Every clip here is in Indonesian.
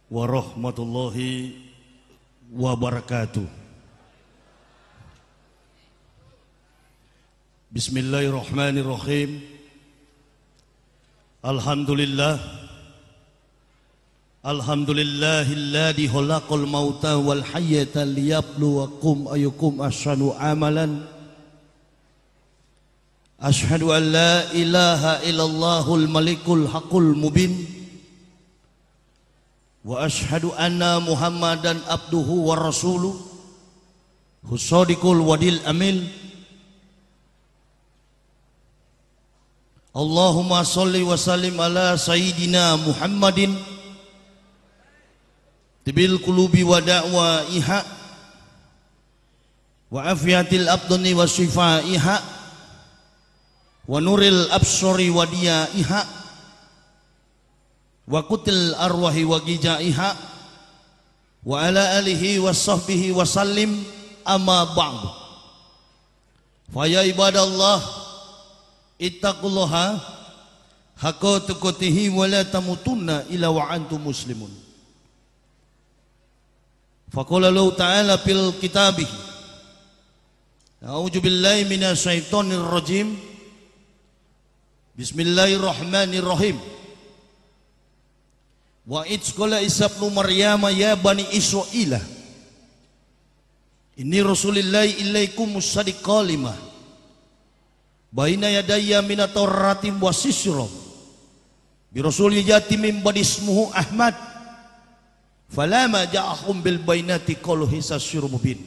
warahmatullahi wabarakatuh. Bismillahirrahmanirrahim. Alhamdulillahilladzi khalaqal mauta wal hayyata liyabluwakum ayyukum ahsanu amalan. Asyhadu an la ilaha illallahul malikul haqqul mubin. Wa asyhadu anna Muhammadan abduhu wa rasuluh husadiqul wadil amin. Allahumma salli wa sallim ala sayyidina Muhammadin tibil qulubi wa da'waiha wa afiyatil abdani wa shifaiha wa nuril absari wa diyaiha wa kutil arwahi wa gijaiha wa ala alihi wa sahbihi wa sallim amma ba'du. Faya ibadallah ittaqullaha haqqa tuqatihi wa la tamutunna illa wa antum muslimun. Faqala Allah ta'ala fil kitabih a'udzu billahi minasy syaithanir rajim. Bismillahirrahmanirrahim. Wa idz qala Isa ibnu Maryam ya bani Israil inni rasulillahi ilaikum musaddiqan lima baina yadayya minat taurati wa sisra bi rasulil yati min bani ismuhu Ahmad falama ja'ahum bil bainati qalu hisa syur mubin.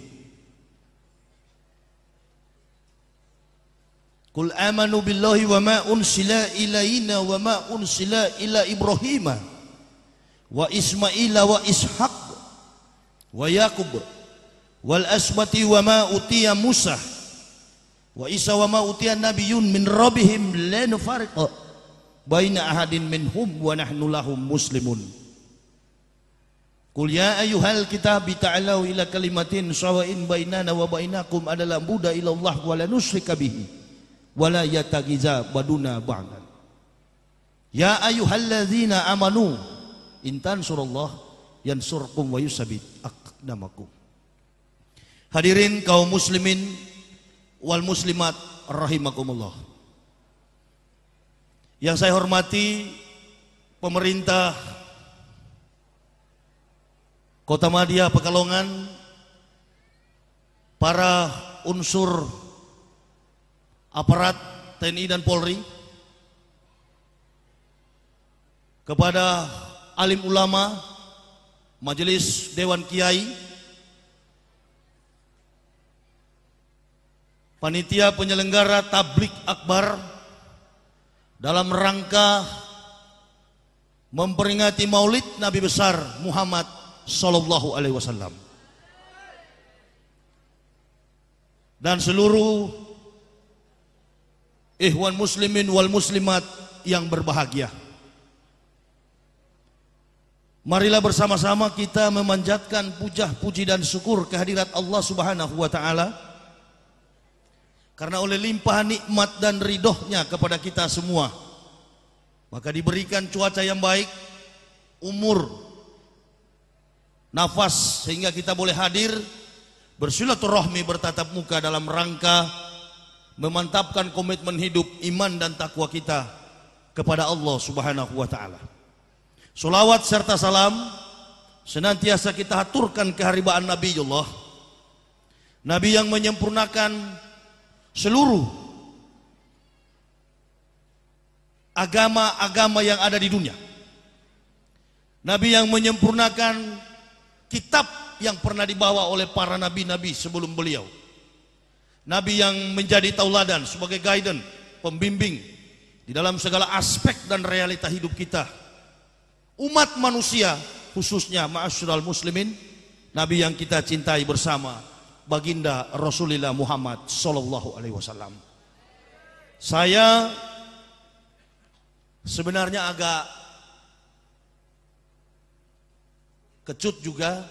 Qul amanu billahi wa ma unsila ilaina wa ma unsila ila Ibrahima wa Ismaila wa Ishaq wa Yaqub wal asbati wa ma utiya Musa wa Isa wa ma utiya nabiyyun min rabbihim la nufariqu baina ahadin minhum wa nahnu lahum muslimun. Qul ya ayyuhal kitab ta'alu ila kalimatin sawa'in bainana wa bainakum adalah buda ila Allah wa la nusyrika bihi wa la yatagiza baduna ba'dan. Ya ayyuhalladzina amanu intan surallah yansurkum wa yusabit aqdamakum. Hadirin kaum muslimin wal muslimat rahimakumullah. Yang saya hormati pemerintah Kota Madia Pekalongan, para unsur aparat TNI dan Polri, kepada alim ulama, majelis dewan kiai, panitia penyelenggara tablik akbar dalam rangka memperingati Maulid Nabi besar Muhammad sallallahu alaihi wasallam, dan seluruh ikhwan muslimin wal muslimat yang berbahagia. Marilah bersama-sama kita memanjatkan puja, puji dan syukur kehadirat Allah Subhanahu wa taala karena oleh limpahan nikmat dan ridhonya kepada kita semua maka diberikan cuaca yang baik, umur, nafas sehingga kita boleh hadir bersilaturahmi, bertatap muka dalam rangka memantapkan komitmen hidup, iman dan takwa kita kepada Allah Subhanahu wa taala. Salawat serta salam senantiasa kita haturkan keharibaan Nabiullah, Nabi yang menyempurnakan seluruh agama-agama yang ada di dunia, Nabi yang menyempurnakan kitab yang pernah dibawa oleh para nabi-nabi sebelum beliau, Nabi yang menjadi tauladan sebagai guidance, pembimbing di dalam segala aspek dan realita hidup kita umat manusia, khususnya ma'asyiral muslimin, Nabi yang kita cintai bersama, baginda Rasulullah Muhammad sallallahu alaihi wasallam. Saya sebenarnya agak kecut juga,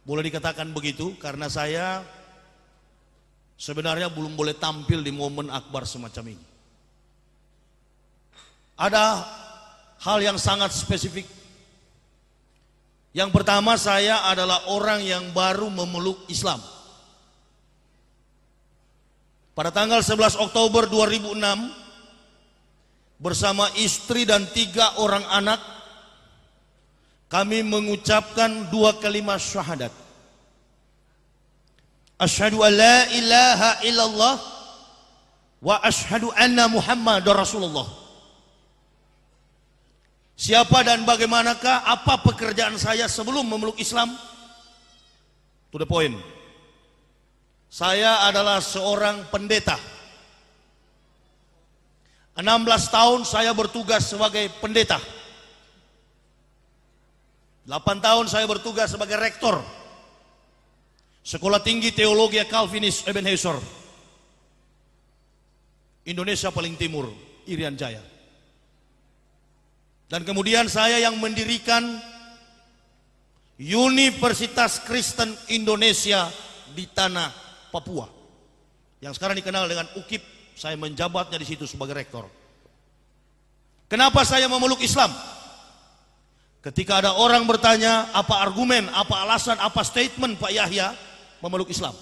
boleh dikatakan begitu, karena saya sebenarnya belum boleh tampil di momen akbar semacam ini. Ada hal yang sangat spesifik, Yang pertama, saya adalah orang yang baru memeluk Islam. Pada tanggal 11 Oktober 2006, bersama istri dan 3 orang anak, kami mengucapkan 2 kalimat syahadat. Asyhadu an la ilaha illallah wa asyhadu anna Muhammadar Rasulullah. Siapa dan bagaimanakah, apa pekerjaan saya sebelum memeluk Islam? To the point. Saya adalah seorang pendeta. 16 tahun saya bertugas sebagai pendeta. 8 tahun saya bertugas sebagai rektor Sekolah Tinggi Teologi Calvinis Ebenezer, Indonesia paling timur, Irian Jaya. Dan kemudian saya yang mendirikan Universitas Kristen Indonesia di tanah Papua, yang sekarang dikenal dengan UKIP. Saya menjabatnya di situ sebagai rektor. Kenapa saya memeluk Islam? Ketika ada orang bertanya, apa argumen, apa alasan, apa statement Pak Yahya memeluk Islam?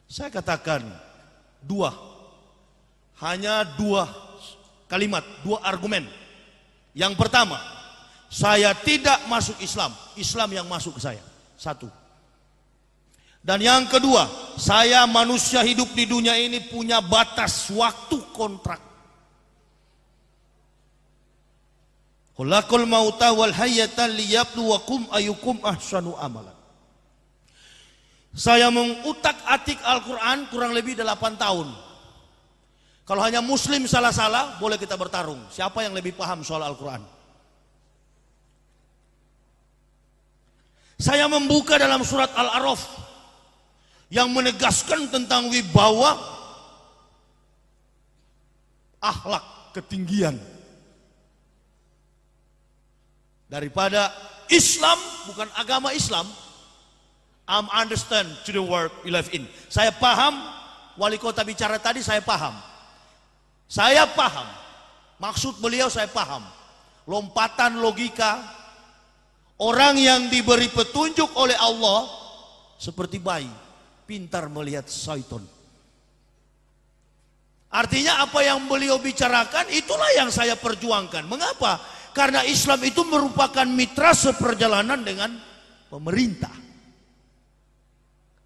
Saya katakan 2. Hanya 2 kalimat, 2 argumen. Yang pertama, saya tidak masuk Islam, Islam yang masuk ke saya. 1. Dan yang kedua, saya manusia hidup di dunia ini punya batas waktu kontrak. Khalaqal mauta wal hayyata liyabluwakum ayyukum ahsanu amalan. Saya mengutak-atik Al-Quran kurang lebih 8 tahun. Kalau hanya muslim salah-salah, boleh kita bertarung. Siapa yang lebih paham soal Al-Quran? Saya membuka dalam surat Al-A'raf yang menegaskan tentang wibawa, akhlak, ketinggian. Daripada Islam, bukan agama Islam, I'm understand to the world we live in. Saya paham, wali kota bicara tadi saya paham. Saya paham, maksud beliau saya paham. Lompatan logika, orang yang diberi petunjuk oleh Allah seperti bayi, pintar melihat syaitan. Artinya apa yang beliau bicarakan itulah yang saya perjuangkan. Mengapa? Karena Islam itu merupakan mitra seperjalanan dengan pemerintah.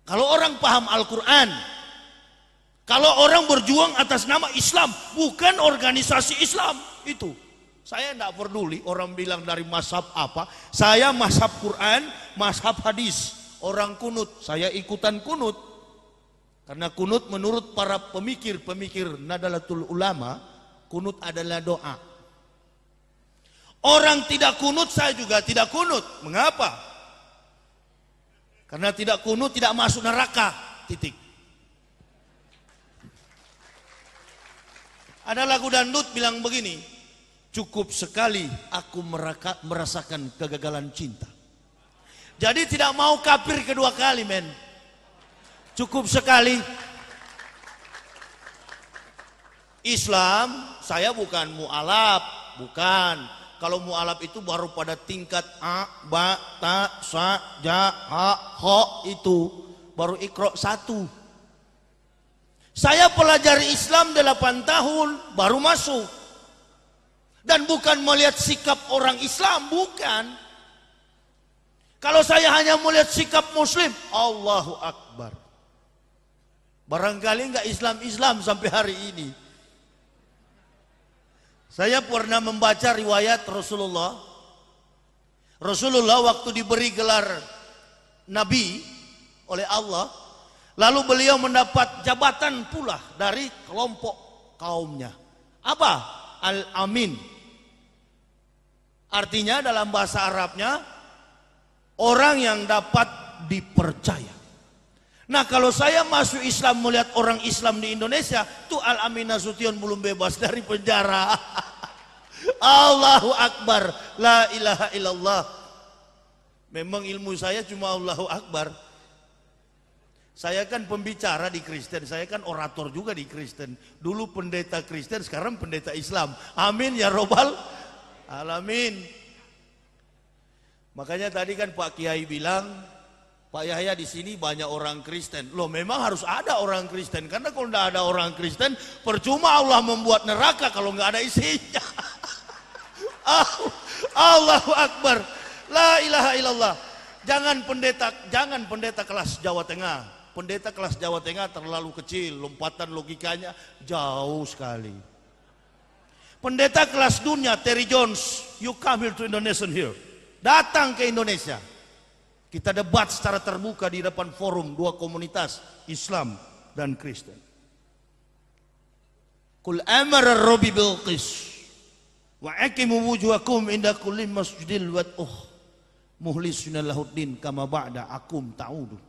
Kalau orang paham Al-Quran, kalau orang berjuang atas nama Islam, bukan organisasi Islam, itu saya tidak peduli orang bilang dari mazhab apa. Saya mazhab Quran, mazhab hadis. Orang kunut, saya ikutan kunut. Karena kunut menurut para pemikir-pemikir Nadalatul Ulama, kunut adalah doa. Orang tidak kunut, saya juga tidak kunut. Mengapa? Karena tidak kunut tidak masuk neraka. Titik. Ada lagu dangdut bilang begini, cukup sekali aku merasakan kegagalan cinta. Jadi tidak mau kafir kedua kali, men. Cukup sekali. Islam, saya bukan mu'alaf, bukan. Kalau mu'alaf itu baru pada tingkat a, ba, ta, sa, ja, ha, ho, itu baru Iqra 1. Saya pelajari Islam 8 tahun baru masuk. Dan bukan melihat sikap orang Islam, bukan. Kalau saya hanya melihat sikap muslim, Allahu Akbar. Barangkali enggak Islam-Islam sampai hari ini. Saya pernah membaca riwayat Rasulullah. Rasulullah waktu diberi gelar Nabi oleh Allah, lalu beliau mendapat jabatan pula dari kelompok kaumnya. Apa? Al-Amin. Artinya dalam bahasa Arabnya, orang yang dapat dipercaya. Nah, kalau saya masuk Islam melihat orang Islam di Indonesia, tuh Al-Amin Nasution belum bebas dari penjara. Allahu Akbar, la ilaha illallah. Memang ilmu saya cuma Allahu Akbar. Saya kan pembicara di Kristen, saya kan orator juga di Kristen. Dulu pendeta Kristen, sekarang pendeta Islam. Amin ya robbal alamin. Makanya tadi kan Pak Kiai bilang, Pak Yahya di sini banyak orang Kristen. Loh, memang harus ada orang Kristen, karena kalau tidak ada orang Kristen, percuma Allah membuat neraka kalau nggak ada isinya. Allahu Akbar, la ilaha illallah. Jangan pendeta kelas Jawa Tengah. Pendeta kelas Jawa Tengah terlalu kecil, lompatan logikanya jauh sekali. Pendeta kelas dunia, Terry Jones, you come here to Indonesia here. Datang ke Indonesia. Kita debat secara terbuka di depan forum dua komunitas, Islam dan Kristen. Qul amara rabbi bil qis wa aqimu wujuhakum inda kulli masjidil wad'uh muhlisina lahuddin kama ba'da akum ta'udun.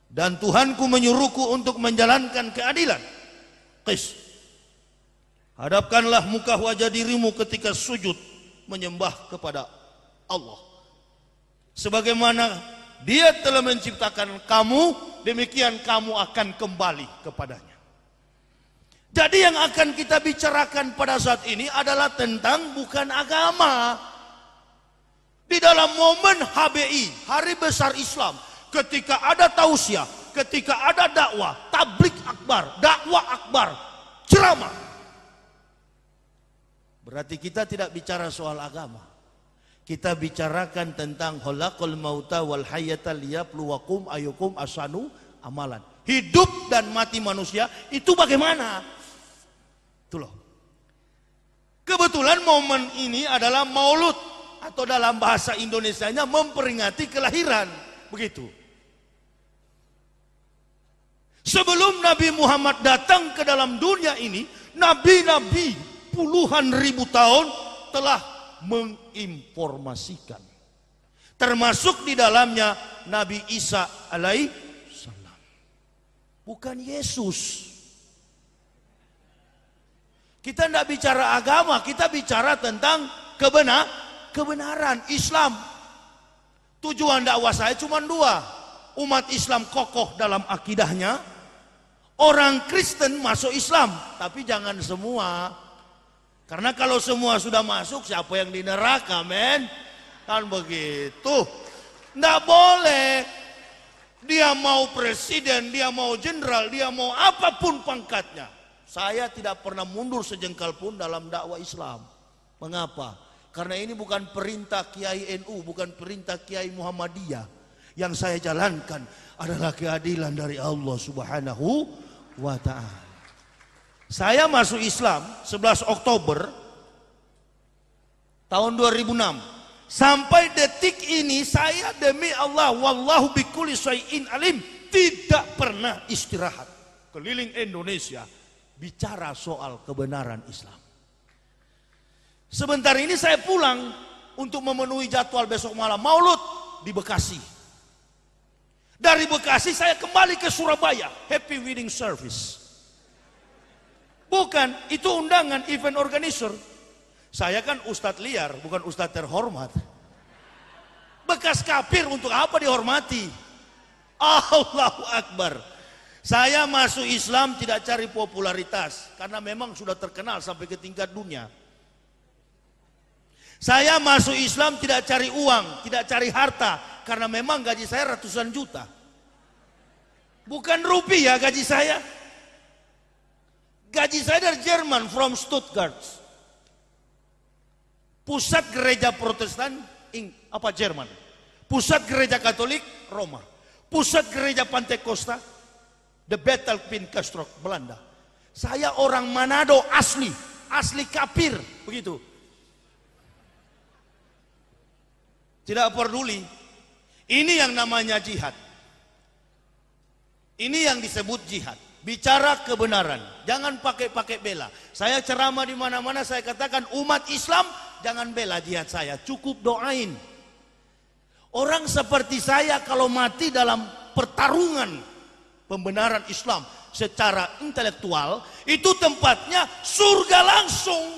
Dan Tuhanku menyuruhku untuk menjalankan keadilan. Qis. Hadapkanlah muka wajah dirimu ketika sujud menyembah kepada Allah. Sebagaimana Dia telah menciptakan kamu, demikian kamu akan kembali kepadanya. Jadi yang akan kita bicarakan pada saat ini adalah tentang bukan agama. Di dalam momen HBI, Hari Besar Islam, ketika ada tausiah, ketika ada dakwah, tablik akbar, dakwah akbar, ceramah. Berarti kita tidak bicara soal agama. Kita bicarakan tentang khalaqal mauta wal hayata liyabluwakum ayyukum ahsanu amalan. Hidup dan mati manusia itu bagaimana? Itu loh. Kebetulan momen ini adalah Maulud, atau dalam bahasa Indonesianya memperingati kelahiran. Begitu. Sebelum Nabi Muhammad datang ke dalam dunia ini, nabi-nabi puluhan ribu tahun telah menginformasikan. Termasuk di dalamnya Nabi Isa alaihissalam. Bukan Yesus. Kita tidak bicara agama, kita bicara tentang kebenaran Islam. Tujuan dakwah saya cuma dua. Umat Islam kokoh dalam akidahnya, orang Kristen masuk Islam, tapi jangan semua. Karena kalau semua sudah masuk, siapa yang di neraka, men? Kan begitu. Nggak boleh. Dia mau presiden, dia mau jenderal, dia mau apapun pangkatnya. Saya tidak pernah mundur sejengkal pun dalam dakwah Islam. Mengapa? Karena ini bukan perintah Kiai NU, bukan perintah Kiai Muhammadiyah. Yang saya jalankan adalah keadilan dari Allah Subhanahu wa ta'ala. Saya masuk Islam 11 Oktober tahun 2006. Sampai detik ini saya demi Allah, wallahu bikulli syai'in alim, tidak pernah istirahat keliling Indonesia bicara soal kebenaran Islam. Sebentar ini saya pulang untuk memenuhi jadwal besok malam Maulud di Bekasi. Dari Bekasi saya kembali ke Surabaya, happy wedding service. Bukan, itu undangan event organizer. Saya kan ustadz liar, bukan ustadz terhormat. Bekas kafir untuk apa dihormati? Allahu Akbar. Saya masuk Islam tidak cari popularitas, karena memang sudah terkenal sampai ke tingkat dunia. Saya masuk Islam tidak cari uang, tidak cari harta, karena memang gaji saya ratusan juta. Bukan rupiah gaji saya. Gaji saya dari Jerman, from Stuttgart. Pusat gereja Protestan, Jerman. Pusat gereja Katolik, Roma. Pusat gereja Pantekosta, The Bethel Pinkestrook, Belanda. Saya orang Manado asli kafir, begitu. Tidak peduli. Ini yang namanya jihad. Ini yang disebut jihad. Bicara kebenaran, jangan pakai bela. Saya ceramah di mana-mana, saya katakan umat Islam jangan bela jihad saya, cukup doain. Orang seperti saya kalau mati dalam pertarungan pembenaran Islam secara intelektual, itu tempatnya surga langsung.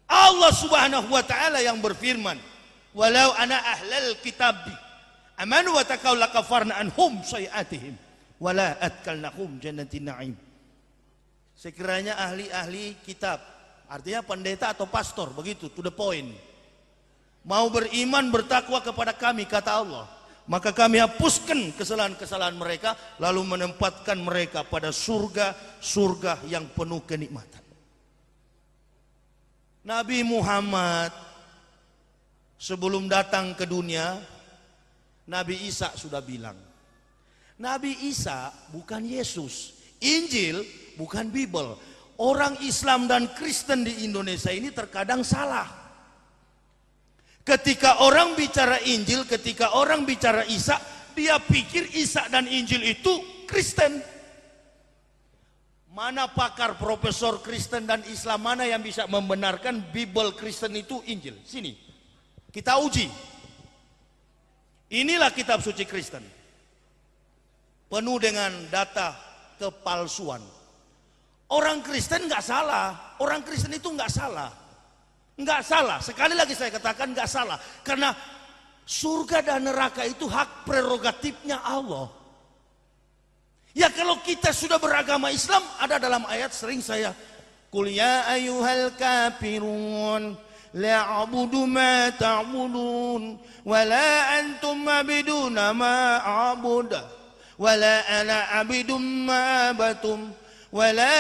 Allah Subhanahu wa ta'ala yang berfirman, walau ana ahlal kitabi amanu wa taqaw lakafarna anhum sayiatihim wala atkalnahum jannatin na'im. Sekiranya ahli-ahli kitab, artinya pendeta atau pastor, begitu, to the point. mau beriman bertakwa kepada kami, kata Allah, maka kami hapuskan kesalahan-kesalahan mereka, lalu menempatkan mereka pada surga yang penuh kenikmatan. Nabi Muhammad sebelum datang ke dunia, Nabi Isa sudah bilang, Nabi Isa bukan Yesus, Injil bukan Bible. Orang Islam dan Kristen di Indonesia ini terkadang salah. Ketika orang bicara Injil, ketika orang bicara Isa, dia pikir Isa dan Injil itu Kristen. Mana pakar profesor Kristen dan Islam mana yang bisa membenarkan Bible Kristen itu Injil? Sini, kita uji. Inilah kitab suci Kristen, penuh dengan data kepalsuan. Orang Kristen nggak salah, orang Kristen itu nggak salah, nggak salah. Sekali lagi saya katakan nggak salah, karena surga dan neraka itu hak prerogatifnya Allah. Ya kalau kita sudah beragama Islam, ada dalam ayat sering saya, Qul ya ayyuhal kafirun la a'budu ma ta'budun wa la antum abiduna ma a'budu wa la ana abidum ma abatum wa la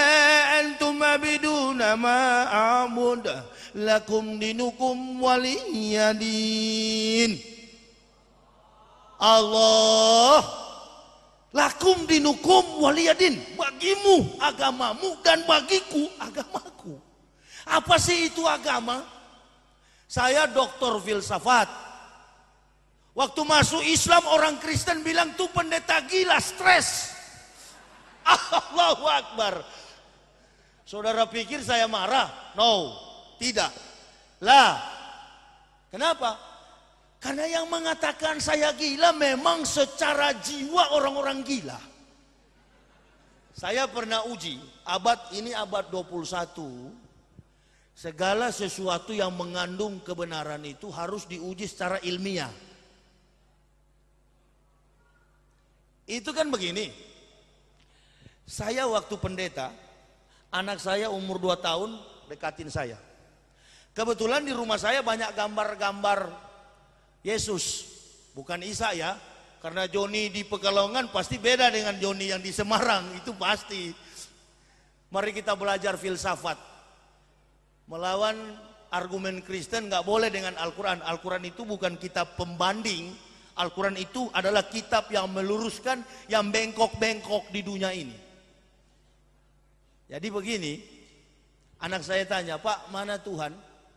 antum abiduna ma a'budu lakum dinukum waliyadin. Allah, lakum dinukum waliyadin, bagimu agamamu dan bagiku agamaku. Apa sih itu agama? Saya doktor filsafat. Waktu masuk Islam orang Kristen bilang tuh pendeta gila, stres. Allahu Akbar. Saudara pikir saya marah? No, tidak. Lah, kenapa? Karena yang mengatakan saya gila memang secara jiwa orang-orang gila. Saya pernah uji, ini abad 21. Segala sesuatu yang mengandung kebenaran itu harus diuji secara ilmiah. Itu kan begini. Saya waktu pendeta, anak saya umur 2 tahun dekatin saya. Kebetulan di rumah saya banyak gambar-gambar Yesus, bukan Isa ya. Karena Joni di Pekalongan pasti beda dengan Joni yang di Semarang, itu pasti. Mari kita belajar filsafat. Melawan argumen Kristen nggak boleh dengan Al-Quran. Al-Quran itu bukan kitab pembanding. Al-Quran itu adalah kitab yang meluruskan yang bengkok-bengkok di dunia ini. Jadi begini, anak saya tanya, Pak, mana Tuhan?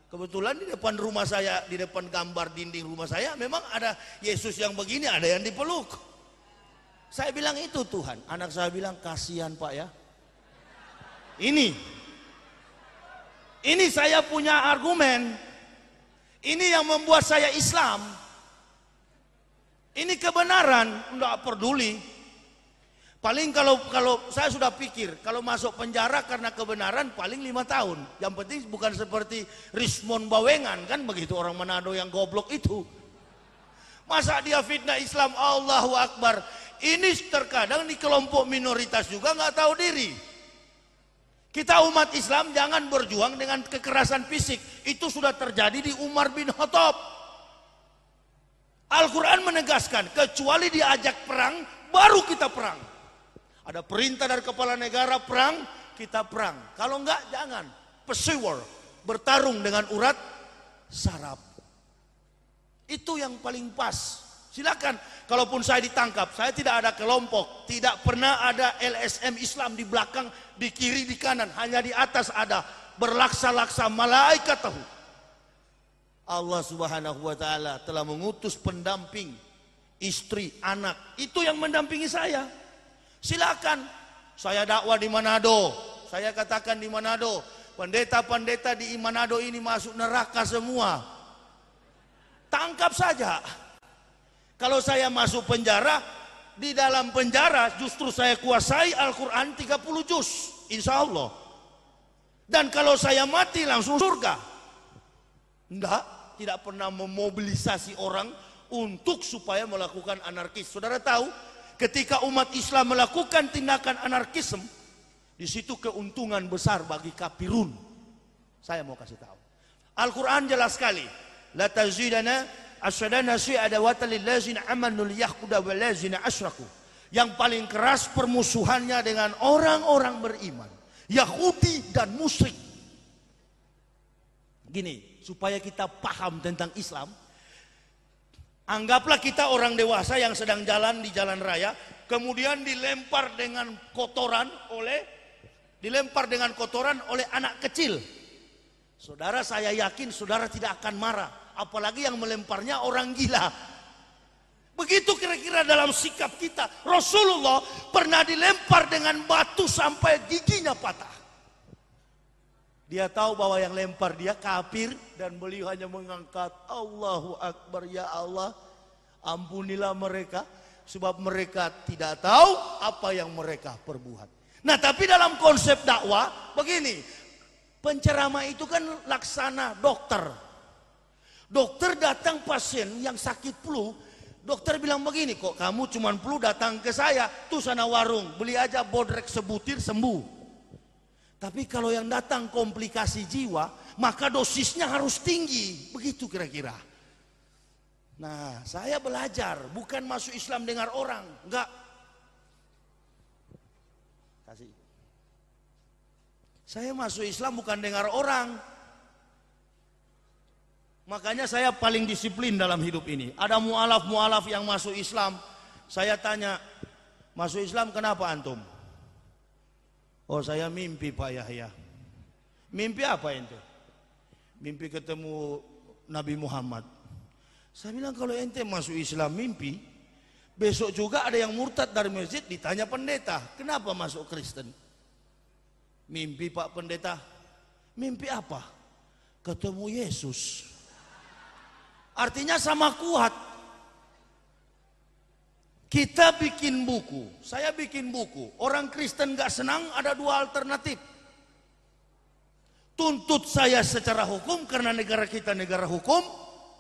Kebetulan di depan rumah saya, di depan gambar dinding rumah saya, memang ada Yesus yang begini, ada yang dipeluk. Saya bilang itu Tuhan. Anak saya bilang, kasihan Pak ya. Ini saya punya argumen. Ini yang membuat saya Islam. Ini kebenaran, enggak peduli. Paling kalau saya sudah pikir, kalau masuk penjara karena kebenaran paling 5 tahun. Yang penting bukan seperti Rismon Bawengan, kan begitu orang Manado yang goblok itu. Masa dia fitnah Islam, Allahu Akbar. Ini terkadang di kelompok minoritas juga nggak tahu diri. Kita umat Islam jangan berjuang dengan kekerasan fisik. Itu sudah terjadi di Umar bin Khattab. Al-Quran menegaskan, kecuali diajak perang, baru kita perang. Ada perintah dari kepala negara perang, kita perang. Kalau enggak, jangan. Pursuer, bertarung dengan urat saraf. Itu yang paling pas. Silakan, kalaupun saya ditangkap, saya tidak ada kelompok, tidak pernah ada LSM Islam di belakang, di kiri, di kanan, hanya di atas ada berlaksa-laksa malaikat tahu. Allah Subhanahu wa taala telah mengutus pendamping, istri, anak, itu yang mendampingi saya. Silakan, saya dakwah di Manado, saya katakan di Manado, pendeta-pendeta di Manado ini masuk neraka semua. Tangkap saja. Kalau saya masuk penjara, di dalam penjara justru saya kuasai Al-Quran 30 juz, insya Allah. Dan kalau saya mati langsung surga. Enggak, tidak pernah memobilisasi orang untuk supaya melakukan anarkis. Saudara tahu, ketika umat Islam melakukan tindakan anarkisme, di situ keuntungan besar bagi kafirun. Saya mau kasih tahu. Al-Quran jelas sekali. la tazidana asyadana su'adawatan lillazina amanu liyakhudha walazina asyraku. Yang paling keras permusuhannya dengan orang-orang beriman, Yahudi dan musyrik. Gini, supaya kita paham tentang Islam, anggaplah kita orang dewasa yang sedang jalan di jalan raya, kemudian dilempar dengan kotoran oleh anak kecil. Saudara, saya yakin saudara tidak akan marah, apalagi yang melemparnya orang gila. Begitu kira-kira dalam sikap kita. Rasulullah pernah dilempar dengan batu sampai giginya patah. Dia tahu bahwa yang lempar dia kafir, dan beliau hanya mengangkat Allahu Akbar, ya Allah, ampunilah mereka, sebab mereka tidak tahu apa yang mereka perbuat. Nah, tapi dalam konsep dakwah begini, penceramah itu kan laksana dokter. Dokter datang pasien yang sakit flu, dokter bilang begini, kok kamu cuman flu datang ke saya, tuh sana warung, beli aja bodrek sebutir sembuh. Tapi kalau yang datang komplikasi jiwa, maka dosisnya harus tinggi. Begitu kira-kira. Nah, saya belajar, bukan masuk Islam dengar orang, enggak. Kasih. Saya masuk Islam bukan dengar orang. Makanya saya paling disiplin dalam hidup ini. Ada mualaf-mualaf yang masuk Islam, saya tanya, masuk Islam kenapa antum? Oh, saya mimpi Pak Yahya. Mimpi apa ente? Mimpi ketemu Nabi Muhammad. Saya bilang, kalau ente masuk Islam mimpi, besok juga ada yang murtad dari masjid, ditanya pendeta, kenapa masuk Kristen? Mimpi Pak Pendeta. Mimpi apa? Ketemu Yesus. Artinya sama kuat. Kita bikin buku, saya bikin buku. Orang Kristen gak senang, ada dua alternatif. Tuntut saya secara hukum, karena negara kita negara hukum.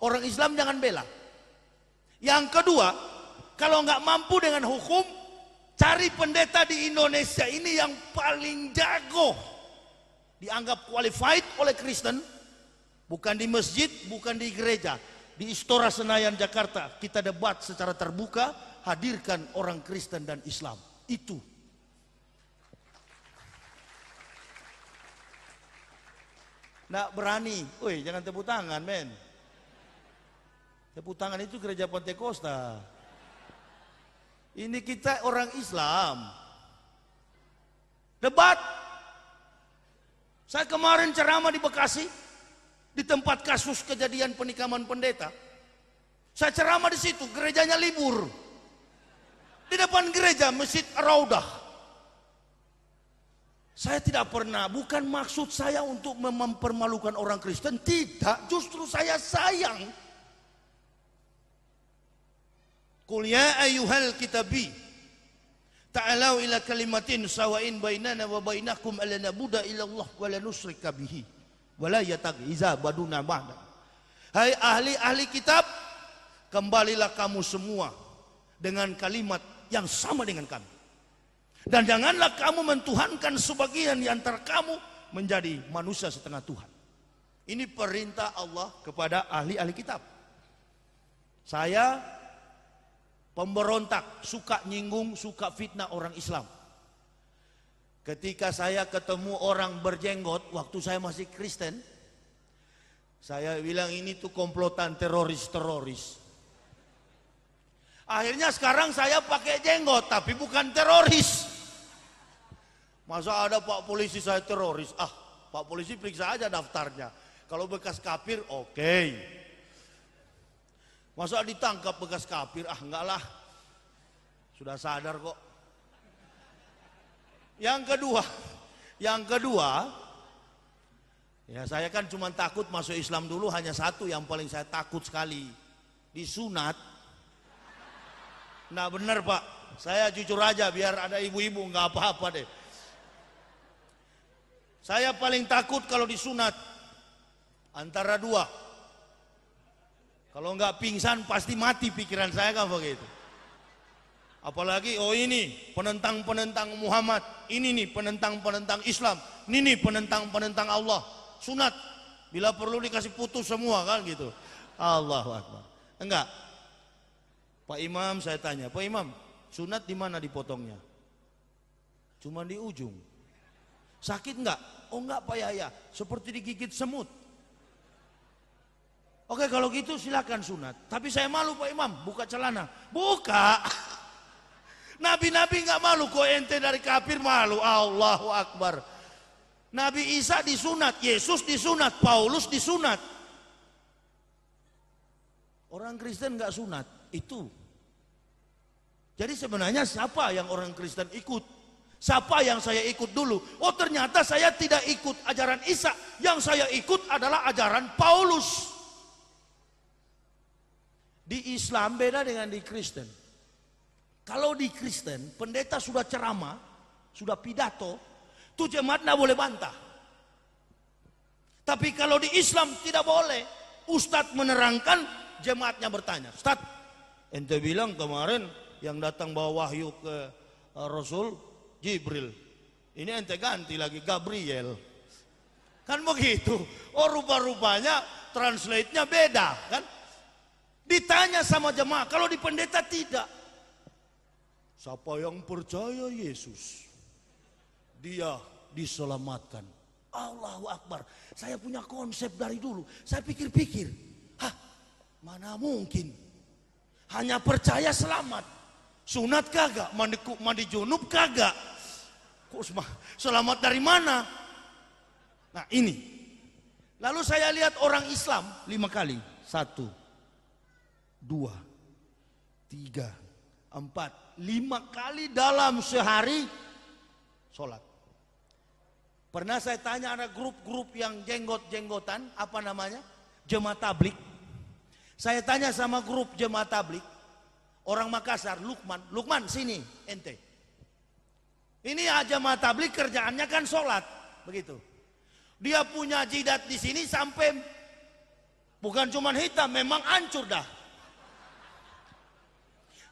Orang Islam jangan bela. Yang kedua, kalau gak mampu dengan hukum, cari pendeta di Indonesia ini yang paling jago, dianggap qualified oleh Kristen. Bukan di masjid, bukan di gereja, di Istora Senayan Jakarta kita debat secara terbuka. Hadirkan orang Kristen dan Islam. Itu. Nggak berani. Woi, jangan tepuk tangan, men. Tepuk tangan itu gereja Pentekosta. Ini kita orang Islam. Debat. Saya kemarin ceramah di Bekasi, di tempat kasus kejadian penikaman pendeta. Saya ceramah di situ, gerejanya libur. Di depan gereja Masjid Raudah. Saya tidak pernah, bukan maksud saya untuk mempermalukan orang Kristen, tidak, justru saya sayang. Qul ya ayyuhal kitabi ta'alau ila kalimatin sawain bainana wa bainakum alla nabuda ila Allah wa la nusyrika bihi wa la yataghiza baduna ba'da. Hai ahli-ahli kitab, kembalilah kamu semua dengan kalimat yang sama dengan kami. Dan janganlah kamu mentuhankan sebagian di antara kamu menjadi manusia setengah Tuhan. Ini perintah Allah kepada ahli-ahli kitab. Saya pemberontak, suka nyinggung, suka fitnah orang Islam. Ketika saya ketemu orang berjenggot, waktu saya masih Kristen, saya bilang ini tuh komplotan teroris-teroris. Akhirnya sekarang saya pakai jenggot, tapi bukan teroris. Masa ada Pak Polisi saya teroris? Ah, Pak Polisi periksa aja daftarnya. Kalau bekas kafir, oke. Masa ditangkap bekas kafir? Ah, enggak lah. Sudah sadar kok. Yang kedua, ya saya kan cuma takut masuk Islam dulu, hanya satu yang paling saya takut sekali, disunat. Nah benar Pak, saya jujur aja biar ada ibu-ibu, nggak apa-apa deh. Saya paling takut kalau disunat antara dua. Kalau nggak pingsan pasti mati, pikiran saya kan begitu. Apalagi oh ini penentang-penentang Muhammad, ini nih penentang-penentang Islam, ini nih penentang-penentang Allah. Sunat, bila perlu dikasih putus semua kan gitu. Allahu Akbar. Enggak. Pak Imam saya tanya, Pak Imam, sunat di mana dipotongnya? Cuma di ujung. Sakit enggak? Oh enggak Pak Yahya, seperti digigit semut. Oke kalau gitu silakan sunat. Tapi saya malu Pak Imam, buka celana. Buka. Nabi-nabi enggak malu, kok ente dari kafir malu. Allahu Akbar. Nabi Isa disunat, Yesus disunat, Paulus disunat. Orang Kristen enggak sunat, itu. Jadi sebenarnya siapa yang orang Kristen ikut? Siapa yang saya ikut dulu? Oh ternyata saya tidak ikut ajaran Isa. Yang saya ikut adalah ajaran Paulus. Di Islam beda dengan di Kristen. Kalau di Kristen pendeta sudah ceramah, sudah pidato, tuh jemaat tidak boleh bantah. Tapi kalau di Islam tidak boleh. Ustadz menerangkan, jemaatnya bertanya, Ustadz, ente bilang kemarin yang datang bawa wahyu ke Rasul Jibril. Ini ente ganti lagi Gabriel. Kan begitu. Oh rupa-rupanya translate-nya beda kan. Ditanya sama jemaah, kalau di pendeta tidak. Siapa yang percaya Yesus, dia diselamatkan. Allahu Akbar. Saya punya konsep dari dulu. Saya pikir-pikir, mana mungkin. Hanya percaya selamat. Sunat kagak, mandi junub kagak. Kok selamat dari mana? Nah ini. Lalu saya lihat orang Islam 5 kali. 1, 2, 3, 4, 5 kali dalam sehari sholat. Pernah saya tanya ada grup-grup yang jenggot-jenggotan, apa namanya? Jemaat tablik. Saya tanya sama grup jemaat tablik, orang Makassar, Lukman sini ente. Ini jemaat tablik kerjaannya kan sholat, begitu. Dia punya jidat di sini sampai bukan cuma hitam, memang hancur dah.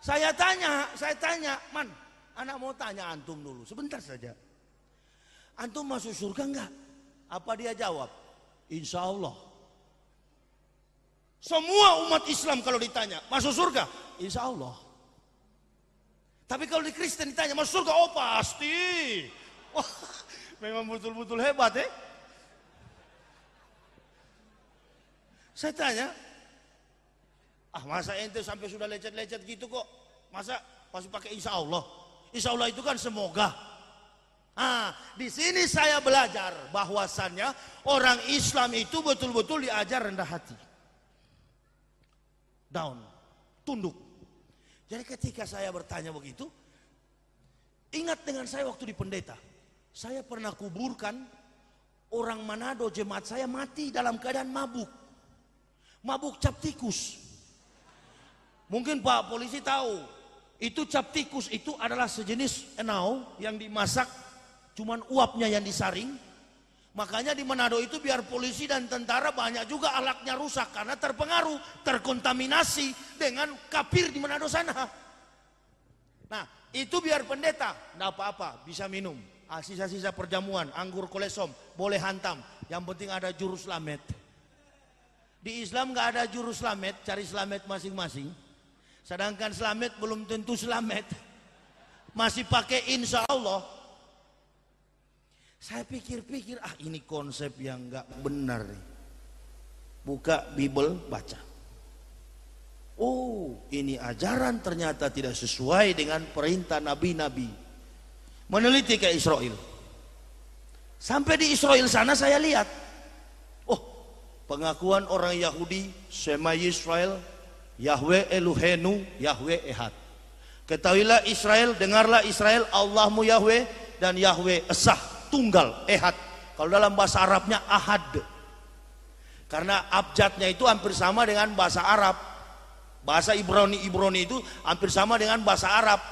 Saya tanya, Man, anak mau tanya antum dulu, sebentar saja. Antum masuk surga enggak? Apa dia jawab? Insya Allah. Semua umat Islam kalau ditanya, masuk surga? Insya Allah. Tapi kalau di Kristen ditanya, masuk surga? Oh pasti. Wah, memang betul-betul hebat ya. Saya tanya, masa ente sampai sudah lecet-lecet gitu kok? Masa masih pakai insya Allah? Insya Allah itu kan semoga. Di sini saya belajar bahwasannya orang Islam itu betul-betul diajar rendah hati. Down, tunduk. Jadi ketika saya bertanya begitu, ingat dengan saya waktu di pendeta. Saya pernah kuburkan orang Manado, jemaat saya mati dalam keadaan mabuk. Mabuk cap tikus. Mungkin Pak polisi tahu, itu cap tikus itu adalah sejenis enau yang dimasak, cuman uapnya yang disaring. Makanya di Manado itu biar polisi dan tentara banyak juga alatnya rusak karena terpengaruh, terkontaminasi dengan kafir di Manado sana. Nah itu biar pendeta, enggak apa-apa, bisa minum. Sisa-sisa perjamuan, anggur kolesom, boleh hantam. Yang penting ada juru selamat. Di Islam nggak ada juru selamat, cari selamat masing-masing. Sedangkan selamat belum tentu selamat. Masih pakai insya Allah. Saya pikir-pikir, ini konsep yang nggak benar nih. Buka Bible, baca. Oh, ini ajaran ternyata tidak sesuai dengan perintah nabi-nabi. Meneliti ke Israel. Sampai di Israel sana saya lihat. Pengakuan orang Yahudi, Shema Yisrael, Yahweh Elohenu, Yahweh Ehad. Ketahuilah Israel, dengarlah Israel, Allahmu Yahweh dan Yahweh Esah, tunggal, Ehad. Kalau dalam bahasa Arabnya Ahad. Karena abjadnya itu hampir sama dengan bahasa Arab. Bahasa Ibrani itu hampir sama dengan bahasa Arab.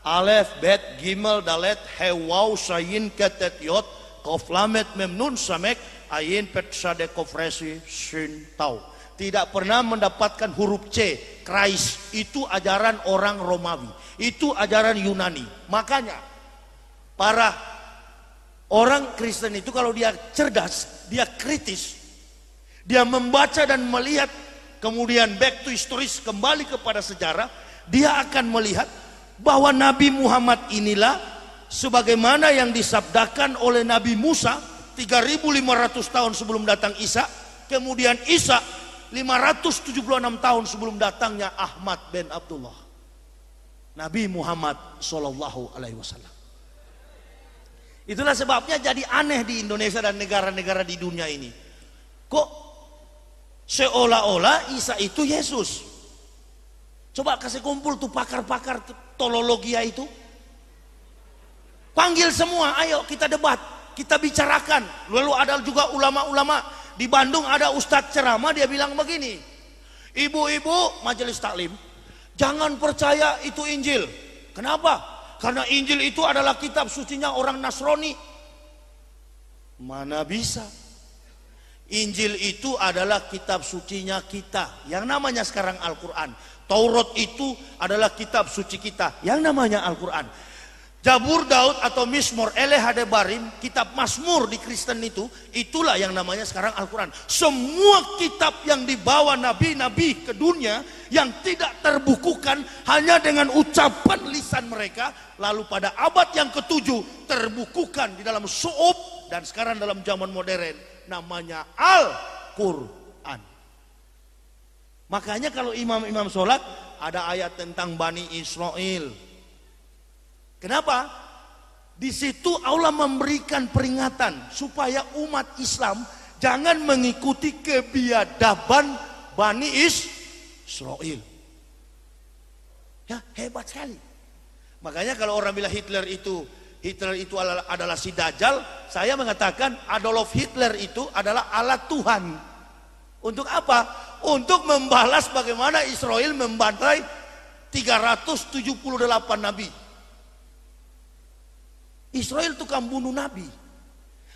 Alef, Bet, Gimel, Dalet, He, Waw, Sayin, Ketet, Yot, Kof, Lamet, Mem, Nun, Samek, Ayin, Pet, Sade, Kof, Resi, Shin, Tau. Tidak pernah mendapatkan huruf C, Krais. Itu ajaran orang Romawi. Itu ajaran Yunani. Makanya para orang Kristen itu kalau dia cerdas, dia kritis, dia membaca dan melihat kemudian back to historis, kembali kepada sejarah, dia akan melihat bahwa Nabi Muhammad inilah sebagaimana yang disabdakan oleh Nabi Musa 3.500 tahun sebelum datang Isa, kemudian Isa 576 tahun sebelum datangnya Ahmad bin Abdullah, Nabi Muhammad Sallallahu Alaihi Wasallam. Itulah sebabnya jadi aneh di Indonesia dan negara-negara di dunia ini. Kok seolah-olah Isa itu Yesus? Coba kasih kumpul tuh pakar-pakar teologia itu. Panggil semua, ayo kita debat, kita bicarakan. Lalu ada juga ulama-ulama. Di Bandung ada ustadz ceramah, dia bilang begini, ibu-ibu majelis taklim, jangan percaya itu Injil. Kenapa? Karena Injil itu adalah kitab sucinya orang Nasrani. Mana bisa? Injil itu adalah kitab sucinya kita, yang namanya sekarang Al-Quran. Taurat itu adalah kitab suci kita, yang namanya Al-Quran. Jabur Daud atau Mizmor Eleh Hadebarim, kitab Mazmur di Kristen itu, itulah yang namanya sekarang Al-Quran. Semua kitab yang dibawa nabi-nabi ke dunia yang tidak terbukukan hanya dengan ucapan lisan mereka, lalu pada abad yang ke-7 terbukukan di dalam su'ub, dan sekarang dalam zaman modern namanya Al-Quran. Makanya kalau imam-imam sholat ada ayat tentang Bani Israel. Kenapa? Di situ Allah memberikan peringatan supaya umat Islam jangan mengikuti kebiadaban Bani Israel. Ya, hebat sekali. Makanya kalau orang bilang Hitler itu adalah si Dajjal, saya mengatakan Adolf Hitler itu adalah alat Tuhan. Untuk apa? Untuk membalas bagaimana Israel membantai 378 nabi. Israel tukang bunuh nabi.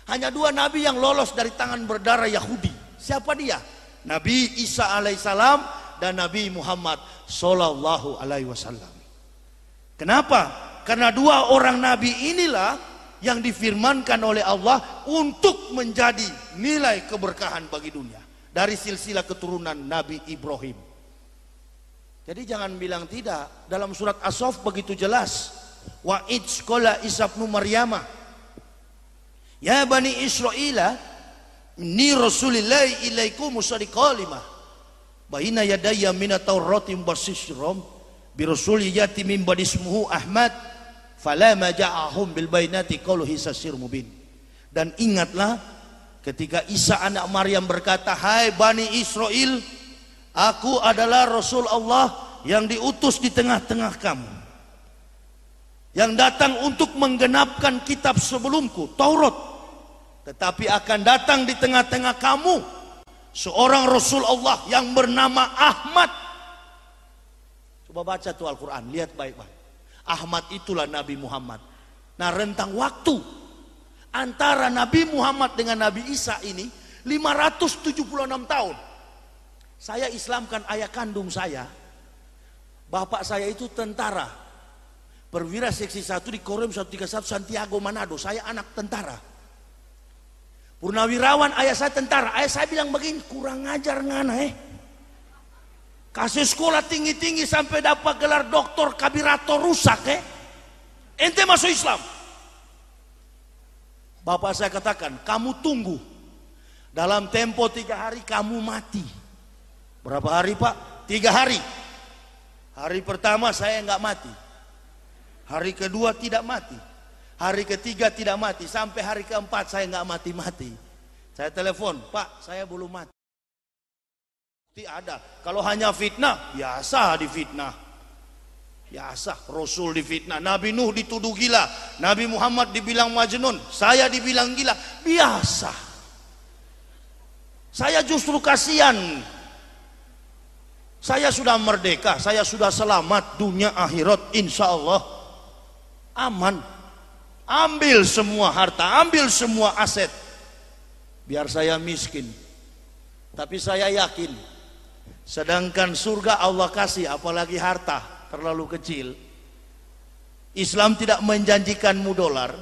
Hanya 2 nabi yang lolos dari tangan berdarah Yahudi. Siapa dia? Nabi Isa alaihissalam dan Nabi Muhammad sallallahu alaihi wasallam. Kenapa? Karena 2 orang nabi inilah yang difirmankan oleh Allah untuk menjadi nilai keberkahan bagi dunia dari silsilah keturunan Nabi Ibrahim. Jadi jangan bilang tidak. Dalam surat As-Saff begitu jelas. Wa idz qala Isa ibnu Maryama ya bani Israila inni rasulillahi ilaikum musaddiqan lima baina yadayya minat taurati mubasyshiran bi rasuli yati min ba'di ismuhu Ahmad falamma ja'ahum bil bainati qalu hisasir mubin. Dan ingatlah ketika Isa anak Maryam berkata, hai Bani Israel, aku adalah Rasul Allah yang diutus di tengah-tengah kamu, yang datang untuk menggenapkan kitab sebelumku, Taurat. Tetapi akan datang di tengah-tengah kamu seorang Rasul Allah yang bernama Ahmad. Coba baca tuh Al-Quran, lihat baik-baik. Ahmad itulah Nabi Muhammad. Nah, rentang waktu antara Nabi Muhammad dengan Nabi Isa ini 576 tahun. Saya Islamkan ayah kandung saya. Bapak saya itu tentara, perwira seksi 1 di Korem 131 Santiago Manado. Saya anak tentara. Purnawirawan ayah saya tentara. Ayah saya bilang begini, kurang ngajar ngana kasih sekolah tinggi-tinggi sampai dapat gelar doktor kabirator rusak ente masuk Islam. Bapak saya katakan, kamu tunggu, dalam tempo 3 hari kamu mati. Berapa hari Pak? 3 hari. Hari pertama saya nggak mati, hari kedua tidak mati, hari ketiga tidak mati, sampai hari keempat saya nggak mati-mati. Saya telepon, Pak saya belum mati. Bukti ada. Kalau hanya fitnah, biasa difitnah, biasa. Rasul difitnah, Nabi Nuh dituduh gila, Nabi Muhammad dibilang majnun, saya dibilang gila, biasa. Saya justru kasihan. Saya sudah merdeka, saya sudah selamat dunia akhirat, insya Allah aman. Ambil semua harta, ambil semua aset, biar saya miskin. Tapi saya yakin, sedangkan surga Allah kasih, apalagi harta terlalu kecil. Islam tidak menjanjikanmu dolar,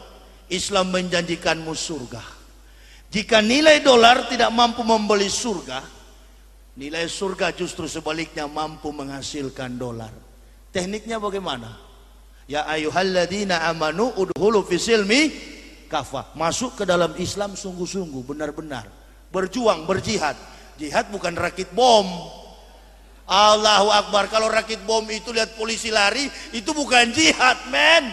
Islam menjanjikanmu surga. Jika nilai dolar tidak mampu membeli surga, Nilai surga justru sebaliknya mampu menghasilkan dolar. Tekniknya bagaimana? Ya ayyuhalladzina amanu udhulu fisilmi kafah. Masuk ke dalam Islam sungguh-sungguh, benar-benar. Berjuang, berjihad. Jihad bukan rakit bom. Allahu Akbar. Kalau rakit bom itu lihat polisi lari, itu bukan jihad, men.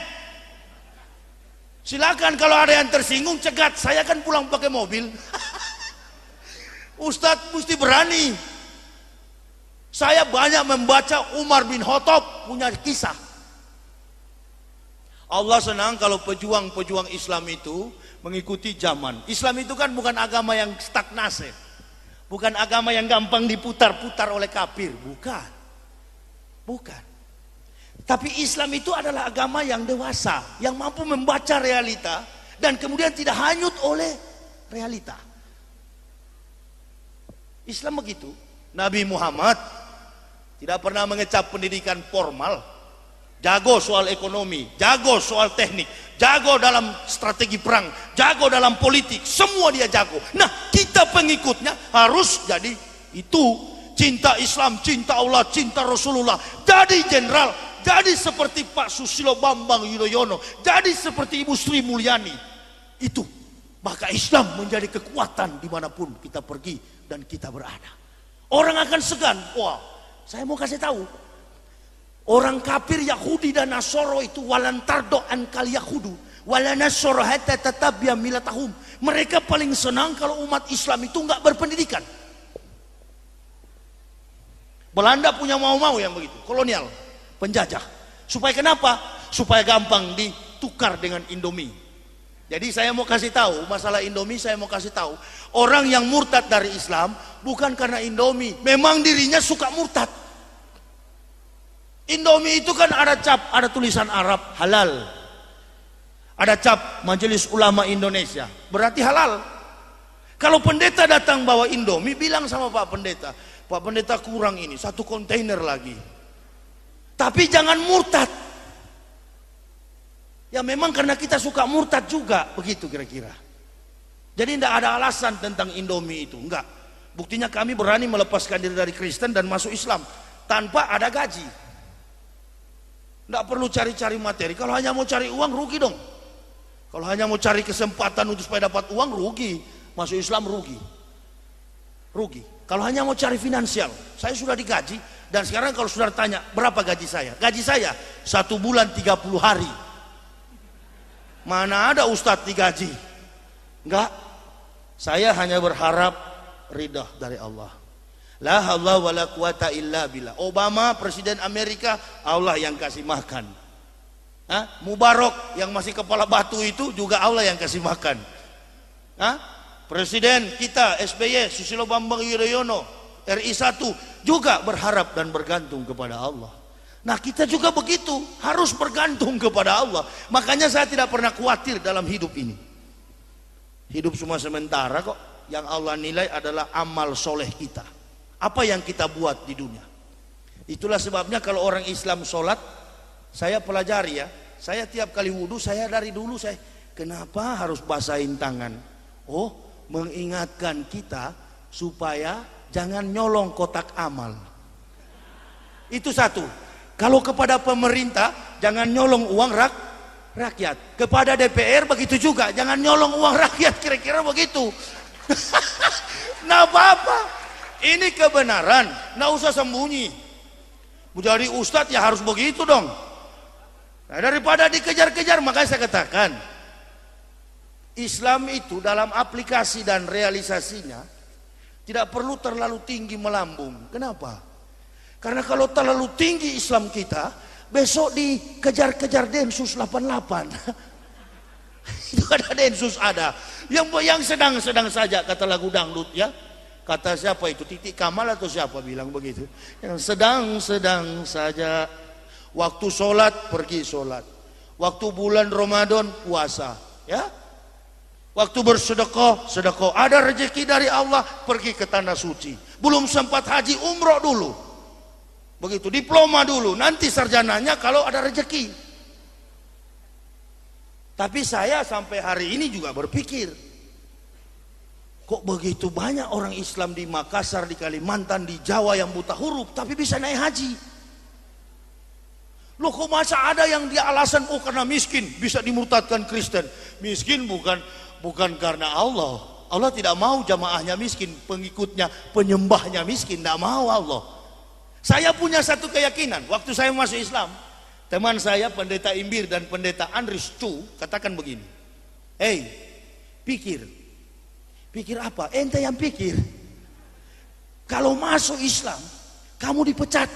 Silakan kalau ada yang tersinggung cegat. Saya kan pulang pakai mobil. Ustadz mesti berani. Saya banyak membaca Umar bin Khattab punya kisah. Allah senang kalau pejuang-pejuang Islam itu mengikuti zaman. Islam itu kan bukan agama yang stagnasi, bukan agama yang gampang diputar-putar oleh kafir, bukan. Tapi Islam itu adalah agama yang dewasa, yang mampu membaca realita dan kemudian tidak hanyut oleh realita. Islam begitu. Nabi Muhammad tidak pernah mengecap pendidikan formal. Jago soal ekonomi, jago soal teknik, jago dalam strategi perang, jago dalam politik, semua dia jago. Nah, kita pengikutnya harus jadi itu. Cinta Islam, cinta Allah, cinta Rasulullah. Jadi jenderal, jadi seperti Pak Susilo Bambang Yudhoyono, jadi seperti Ibu Sri Mulyani. Itu. Maka Islam menjadi kekuatan dimanapun kita pergi dan kita berada. Orang akan segan. Wah, saya mau kasih tahu. Orang kafir Yahudi dan Nasoro itu walan tardo an kal yahudu wala nasoro hatta tatabbiya milatahum. Mereka paling senang kalau umat Islam itu enggak berpendidikan. Belanda punya mau-mau yang begitu, kolonial, penjajah. Supaya kenapa? Supaya gampang ditukar dengan Indomie. Jadi saya mau kasih tahu masalah Indomie, saya mau kasih tahu orang yang murtad dari Islam bukan karena Indomie, memang dirinya suka murtad. Indomie itu kan ada cap, ada tulisan Arab halal, ada cap Majelis Ulama Indonesia, berarti halal. Kalau pendeta datang bawa Indomie, bilang sama Pak Pendeta, Pak Pendeta kurang ini, 1 kontainer lagi. Tapi jangan murtad. Ya memang karena kita suka murtad juga, begitu kira-kira. Jadi tidak ada alasan tentang Indomie itu, enggak. Buktinya kami berani melepaskan diri dari Kristen dan masuk Islam tanpa ada gaji. Tidak perlu cari-cari materi. Kalau hanya mau cari uang, rugi dong. Kalau hanya mau cari kesempatan untuk supaya dapat uang, rugi. Masuk Islam rugi. Kalau hanya mau cari finansial, saya sudah digaji. Dan sekarang kalau saudara tanya, berapa gaji saya? Gaji saya 1 bulan 30 hari. Mana ada ustadz digaji? Enggak. Saya hanya berharap ridha dari Allah. La haula wala quwata illa billah. Obama presiden Amerika, Allah yang kasih makan. Mubarak yang masih kepala batu itu juga Allah yang kasih makan. Presiden kita SBY Susilo Bambang Yudhoyono RI 1 juga berharap dan bergantung kepada Allah. Nah, kita juga begitu, harus bergantung kepada Allah. Makanya saya tidak pernah khawatir dalam hidup ini. Hidup cuma sementara kok. Yang Allah nilai adalah amal soleh kita. Apa yang kita buat di dunia. Itulah sebabnya kalau orang Islam sholat, saya pelajari ya, saya tiap kali wudhu, saya dari dulu kenapa harus basahin tangan? Oh, mengingatkan kita supaya jangan nyolong kotak amal. Itu satu. Kalau kepada pemerintah, jangan nyolong uang rakyat. Kepada DPR begitu juga, jangan nyolong uang rakyat, kira-kira begitu. Nah, apa-apa. Ini kebenaran, nggak usah sembunyi. Mau jadi ustadz ya harus begitu dong. Nah, daripada dikejar-kejar, makanya saya katakan Islam itu dalam aplikasi dan realisasinya tidak perlu terlalu tinggi melambung. Kenapa? Karena kalau terlalu tinggi Islam kita, besok dikejar-kejar Densus 88. Itu ada Densus ada. Yang sedang-sedang saja, kata lagu dangdut ya. Kata siapa itu? Titik Kamal atau siapa bilang begitu? Yang sedang-sedang saja. Waktu sholat, pergi sholat. Waktu bulan Ramadan, puasa. Ya. Waktu bersedekah, sedekah. Ada rezeki dari Allah, pergi ke tanah suci. Belum sempat haji, umroh dulu. Begitu, diploma dulu. Nanti sarjananya kalau ada rezeki. Tapi saya sampai hari ini juga berpikir, Kok begitu banyak orang Islam di Makassar, di Kalimantan, di Jawa yang buta huruf tapi bisa naik haji? Loh, kok masa ada yang dia alasan karena miskin bisa dimurtadkan Kristen? Miskin bukan karena Allah. Allah tidak mau jamaahnya miskin, pengikutnya, penyembahnya miskin, tidak mau Allah. Saya punya satu keyakinan waktu saya masuk Islam. Teman saya pendeta Imbir dan pendeta Andris Chu katakan begini. Hei, pikir apa? Ente yang pikir. Kalau masuk Islam, kamu dipecat,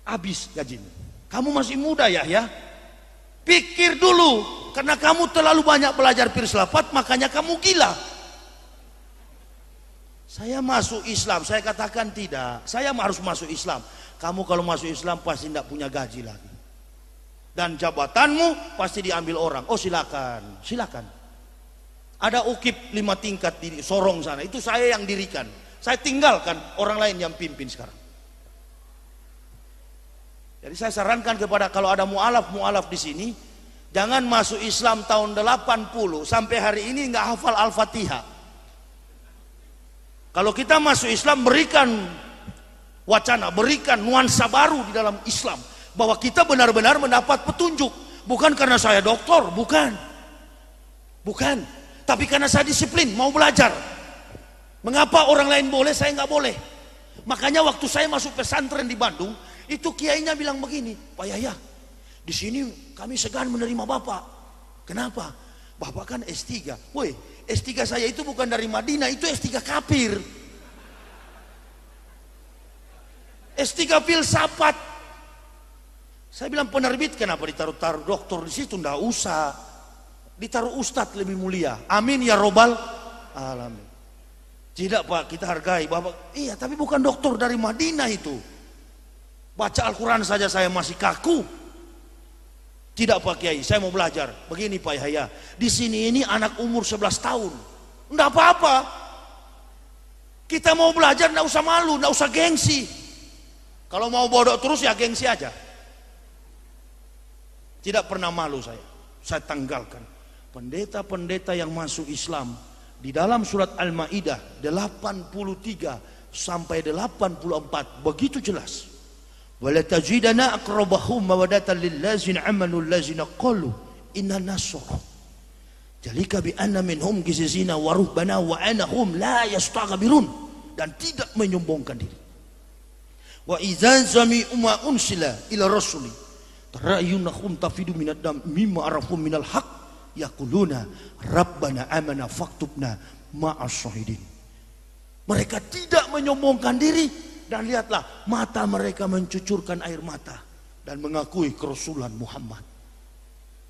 habis gajimu. Kamu masih muda ya. Pikir dulu, karena kamu terlalu banyak belajar filsafat, makanya kamu gila. Saya masuk Islam, saya katakan tidak. Saya harus masuk Islam. Kamu kalau masuk Islam pasti tidak punya gaji lagi. Dan jabatanmu pasti diambil orang. Oh silakan. Ada UKIP 5 tingkat di Sorong sana, itu saya yang dirikan. Saya tinggalkan orang lain yang pimpin sekarang. Jadi saya sarankan kepada kalau ada mualaf di sini, jangan masuk Islam tahun 80 sampai hari ini nggak hafal Al-Fatihah. Kalau kita masuk Islam, berikan wacana, berikan nuansa baru di dalam Islam, bahwa kita benar-benar mendapat petunjuk, bukan karena saya doktor, bukan, tapi karena saya disiplin, mau belajar. Mengapa orang lain boleh, saya nggak boleh? Makanya waktu saya masuk pesantren di Bandung, itu kiainya bilang begini, Pak Yahya, di sini kami segan menerima Bapak. Kenapa? Bapak kan S3. Woi, S3 saya itu bukan dari Madinah, itu S3 kafir. S3 filsafat. Saya bilang penerbit kenapa ditaruh doktor di situ? Nggak usah. Ditaruh ustadz lebih mulia. Amin ya robbal alamin. Tidak Pak, kita hargai Bapak. Iya, tapi bukan doktor dari Madinah itu. Baca Al-Quran saja saya masih kaku. Tidak Pak Kiai, saya mau belajar. Begini Pak Yahya, di sini ini anak umur 11 tahun. Enggak apa-apa. Kita mau belajar, enggak usah malu, enggak usah gengsi. Kalau mau bodoh terus ya gengsi aja. Tidak pernah malu saya tanggalkan. Pendeta-pendeta yang masuk Islam di dalam surat Al-Maidah 83 sampai 84 begitu jelas. Wala tajidana aqrabahum mawaddatan lil ladzina amanu allazina qalu inna nasara. Jalika bi anna minhum qisisina wa ruhbana wa anahum la yastaghfirun, dan tidak menyombongkan diri. Wa idza sami'u ma unsila ila rasuli tarayunahum tafidu minad dam mimma arafu minal haqq yaquluna rabbana amana faktubna ma'as syahidin. Mereka tidak menyombongkan diri, dan lihatlah mata mereka mencucurkan air mata dan mengakui kerasulan Muhammad.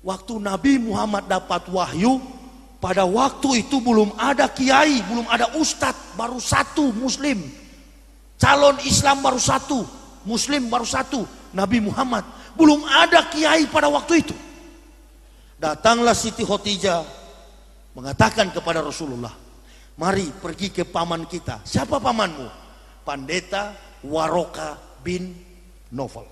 Waktu Nabi Muhammad dapat wahyu, pada waktu itu belum ada kiai, belum ada ustadz, baru satu muslim. Calon Islam baru satu, muslim baru satu, Nabi Muhammad. Belum ada kiai pada waktu itu. Datanglah Siti Khotijah mengatakan kepada Rasulullah, mari pergi ke paman kita. Siapa pamanmu? Pendeta Waroka bin Nawfal.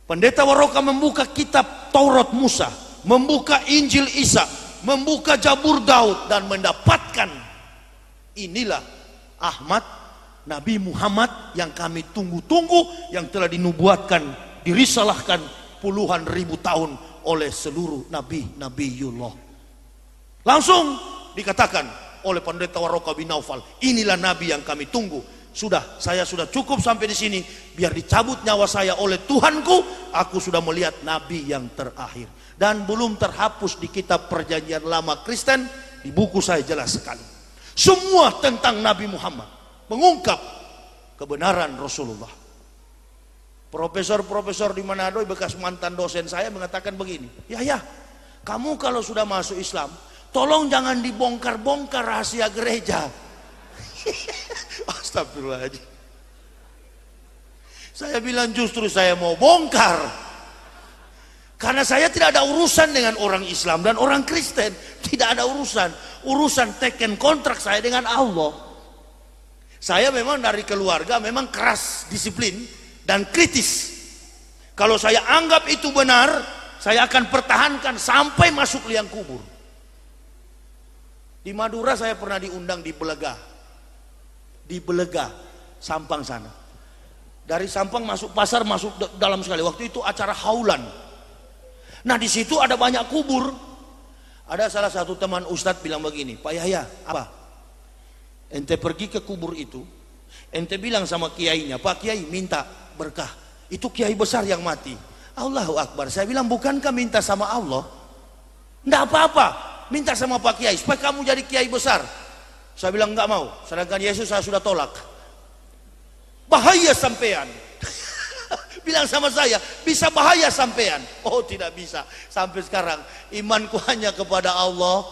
Pendeta Waroka membuka kitab Taurat Musa, membuka Injil Isa, membuka Zabur Daud, dan mendapatkan inilah Ahmad, Nabi Muhammad yang kami tunggu-tunggu, yang telah dinubuatkan, dirisalahkan puluhan ribu tahun oleh seluruh nabi-nabiullah. Langsung dikatakan oleh pendeta Waroka bin Nawfal, inilah nabi yang kami tunggu. Saya sudah cukup sampai di sini, biar dicabut nyawa saya oleh Tuhanku. Aku sudah melihat nabi yang terakhir, dan belum terhapus di kitab Perjanjian Lama Kristen. Di buku saya jelas sekali, semua tentang Nabi Muhammad, mengungkap kebenaran Rasulullah. Profesor-profesor di Manado, bekas mantan dosen saya, mengatakan begini, ya, kamu kalau sudah masuk Islam, tolong jangan dibongkar-bongkar rahasia gereja. Astagfirullahaladzim. Saya bilang justru saya mau bongkar, karena saya tidak ada urusan dengan orang Islam dan orang Kristen. Tidak ada urusan teken kontrak saya dengan Allah. Saya memang dari keluarga memang keras, disiplin dan kritis. Kalau saya anggap itu benar, saya akan pertahankan sampai masuk liang kubur. Di Madura saya pernah diundang di Belega. Di Belega, Sampang sana. Dari Sampang masuk pasar, masuk dalam sekali. Waktu itu acara haulan. Nah di situ ada banyak kubur. Ada salah satu teman Ustadz bilang begini, Pak Yahya, apa? Ente pergi ke kubur itu, ente bilang sama kiainya, Pak Kiai minta berkah. Itu kiai besar yang mati. Allahu Akbar. Saya bilang, bukankah minta sama Allah? Enggak apa-apa, minta sama Pak Kiai supaya kamu jadi kiai besar. Saya bilang enggak mau, sedangkan Yesus saya sudah tolak. Bahaya sampean. Bilang sama saya, bisa bahaya sampean. Oh tidak bisa. Sampai sekarang imanku hanya kepada Allah.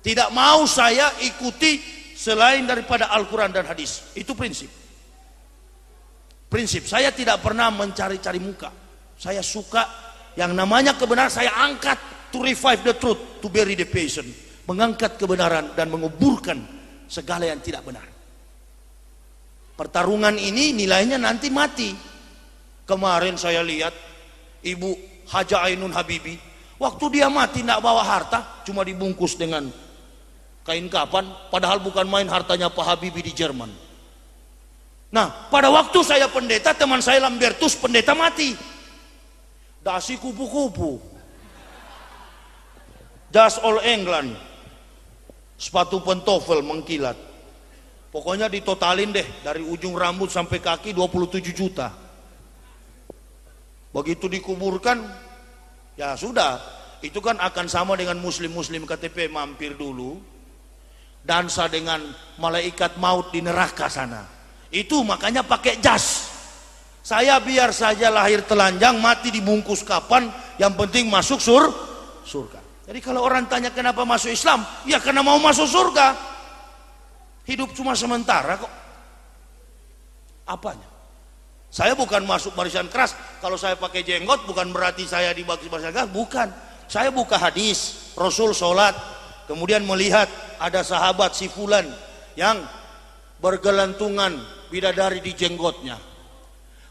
Tidak mau saya ikuti selain daripada Al-Quran dan hadis. Itu prinsip. Prinsip, saya tidak pernah mencari-cari muka. Saya suka yang namanya kebenaran, saya angkat. To revive the truth, to bury the passion. Mengangkat kebenaran dan menguburkan segala yang tidak benar. Pertarungan ini nilainya nanti mati. Kemarin saya lihat Ibu Haja Ainun Habibi, waktu dia mati tidak bawa harta, cuma dibungkus dengan kain kapan, padahal bukan main hartanya Pak Habibie di Jerman. Nah, pada waktu saya pendeta, teman saya Lambertus pendeta mati. Dasi kupu-kupu. Das All England. Sepatu pentofel mengkilat. Pokoknya ditotalin deh, dari ujung rambut sampai kaki 27 juta. Begitu dikuburkan, ya sudah. Itu kan akan sama dengan muslim-muslim KTP mampir dulu. Dansa dengan malaikat maut di neraka sana. Itu makanya pakai jas. Saya biar saja lahir telanjang, mati dibungkus kapan, yang penting masuk surga. Jadi kalau orang tanya kenapa masuk Islam, ya karena mau masuk surga. Hidup cuma sementara kok. Apanya? Saya bukan masuk barisan keras. Kalau saya pakai jenggot bukan berarti saya di barisan keras, bukan. Saya buka hadis, Rasul sholat, kemudian melihat ada sahabat si fulan yang bergelantungan bidadari di jenggotnya.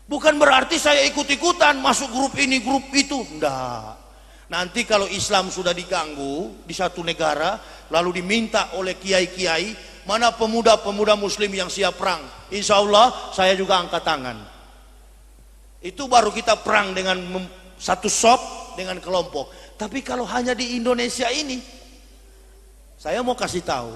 Bukan berarti saya ikut-ikutan masuk grup ini, grup itu. Enggak. Nanti kalau Islam sudah diganggu di satu negara, lalu diminta oleh kiai-kiai, mana pemuda-pemuda muslim yang siap perang, insya Allah saya juga angkat tangan. Itu baru kita perang dengan satu sop, dengan kelompok. Tapi kalau hanya di Indonesia ini, saya mau kasih tahu,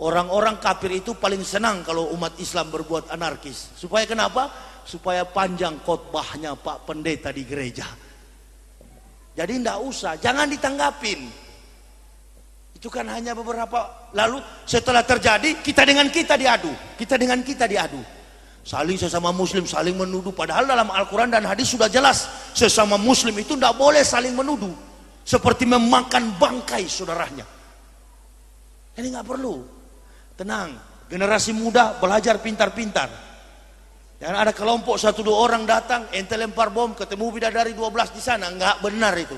orang-orang kafir itu paling senang kalau umat Islam berbuat anarkis. Supaya kenapa? Supaya panjang khotbahnya Pak Pendeta di gereja. Jadi tidak usah, jangan ditanggapin. Itu kan hanya beberapa. Lalu setelah terjadi, kita dengan kita diadu. Kita dengan kita diadu. Saling sesama muslim, saling menuduh. Padahal dalam Al-Quran dan hadis sudah jelas, sesama muslim itu tidak boleh saling menuduh. Seperti memakan bangkai saudaranya. Jadi nggak perlu. Tenang, generasi muda belajar pintar-pintar. Jangan ada kelompok 1-2 orang datang, ente lempar bom, ketemu bidadari 12 di sana. Nggak benar itu.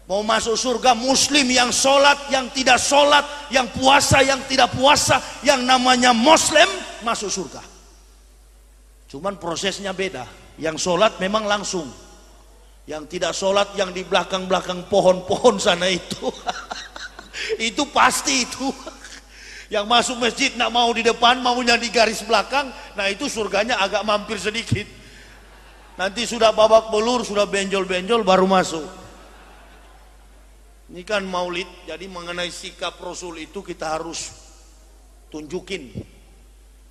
Mau masuk surga, muslim yang sholat, yang tidak sholat, yang puasa, yang tidak puasa, yang namanya muslim masuk surga. Cuman prosesnya beda. Yang sholat memang langsung. Yang tidak sholat, yang di belakang-belakang pohon-pohon sana itu. Itu pasti itu. Yang masuk masjid nak mau di depan, maunya di garis belakang, nah itu surganya agak mampir sedikit. Nanti sudah babak belur, sudah benjol-benjol baru masuk. Ini kan maulid, jadi mengenai sikap Rasul itu kita harus tunjukin.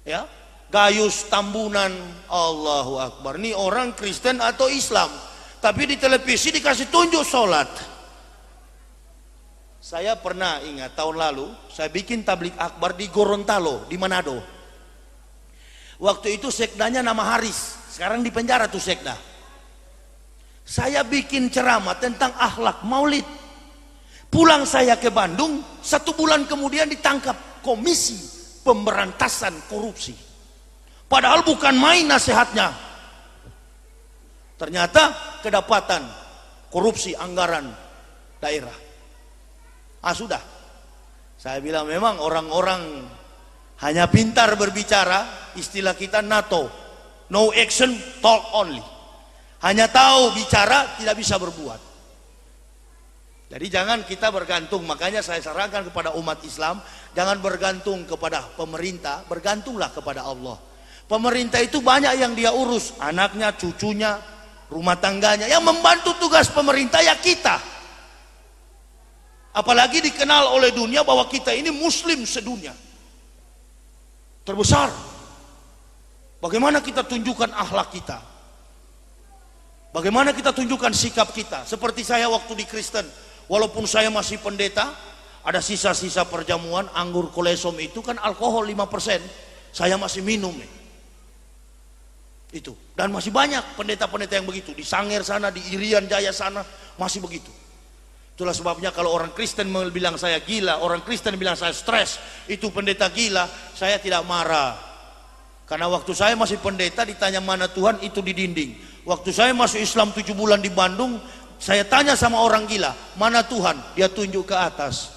Ya, Gayus Tambunan, Allahu Akbar. Ini orang Kristen atau Islam, tapi di televisi dikasih tunjuk sholat. Saya pernah ingat tahun lalu saya bikin tablik akbar di Gorontalo di Manado. Waktu itu sekdanya nama Haris, sekarang di penjara tuh sekda. Saya bikin ceramah tentang akhlak maulid. Pulang saya ke Bandung, 1 bulan kemudian ditangkap Komisi Pemberantasan Korupsi. Padahal bukan main nasihatnya. Ternyata kedapatan korupsi anggaran daerah. Sudah. Saya bilang memang orang-orang hanya pintar berbicara, istilah kita NATO. No action, talk only. Hanya tahu bicara, tidak bisa berbuat. Jadi jangan kita bergantung, makanya saya sarankan kepada umat Islam, jangan bergantung kepada pemerintah, bergantunglah kepada Allah. Pemerintah itu banyak yang dia urus, anaknya, cucunya, rumah tangganya. Yang membantu tugas pemerintah ya kita. Apalagi dikenal oleh dunia bahwa kita ini muslim sedunia terbesar. Bagaimana kita tunjukkan akhlak kita, bagaimana kita tunjukkan sikap kita. Seperti saya waktu di Kristen, walaupun saya masih pendeta, ada sisa-sisa perjamuan, anggur kolesom itu kan alkohol 5%, saya masih minum itu. Dan masih banyak pendeta-pendeta yang begitu, di Sangir sana, di Irian Jaya sana masih begitu. Itulah sebabnya kalau orang Kristen bilang saya gila, orang Kristen bilang saya stres, itu pendeta gila, saya tidak marah. Karena waktu saya masih pendeta ditanya mana Tuhan, itu di dinding. Waktu saya masuk Islam 7 bulan di Bandung, saya tanya sama orang gila, mana Tuhan? Dia tunjuk ke atas.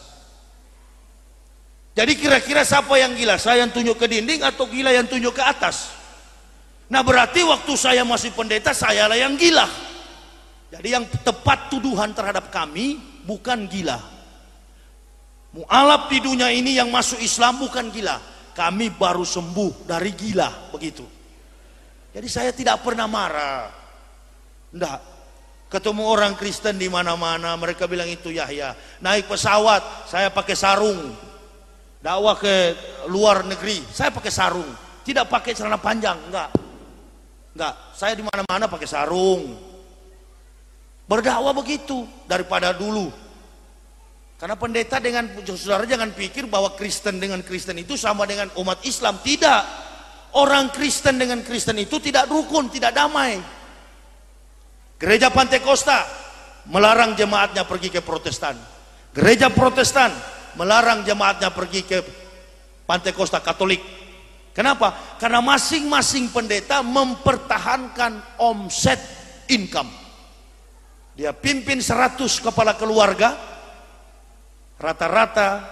Jadi kira-kira siapa yang gila? Saya yang tunjuk ke dinding atau gila yang tunjuk ke atas? Nah berarti waktu saya masih pendeta, saya lah yang gila. Jadi yang tepat tuduhan terhadap kami bukan gila. Mu'alaf di dunia ini yang masuk Islam bukan gila. Kami baru sembuh dari gila, begitu. Jadi saya tidak pernah marah. Enggak. Ketemu orang Kristen di mana-mana, mereka bilang itu Yahya. Naik pesawat, saya pakai sarung. Dakwah ke luar negeri, saya pakai sarung. Tidak pakai celana panjang, enggak. Enggak, saya di mana-mana pakai sarung. Berdakwah begitu daripada dulu. Karena pendeta dengan saudara jangan pikir bahwa Kristen dengan Kristen itu sama dengan umat Islam. Tidak. Orang Kristen dengan Kristen itu tidak rukun, tidak damai. Gereja Pantekosta melarang jemaatnya pergi ke Protestan. Gereja Protestan melarang jemaatnya pergi ke Pantekosta Katolik. Kenapa? Karena masing-masing pendeta mempertahankan omset income. Dia pimpin 100 kepala keluarga. Rata-rata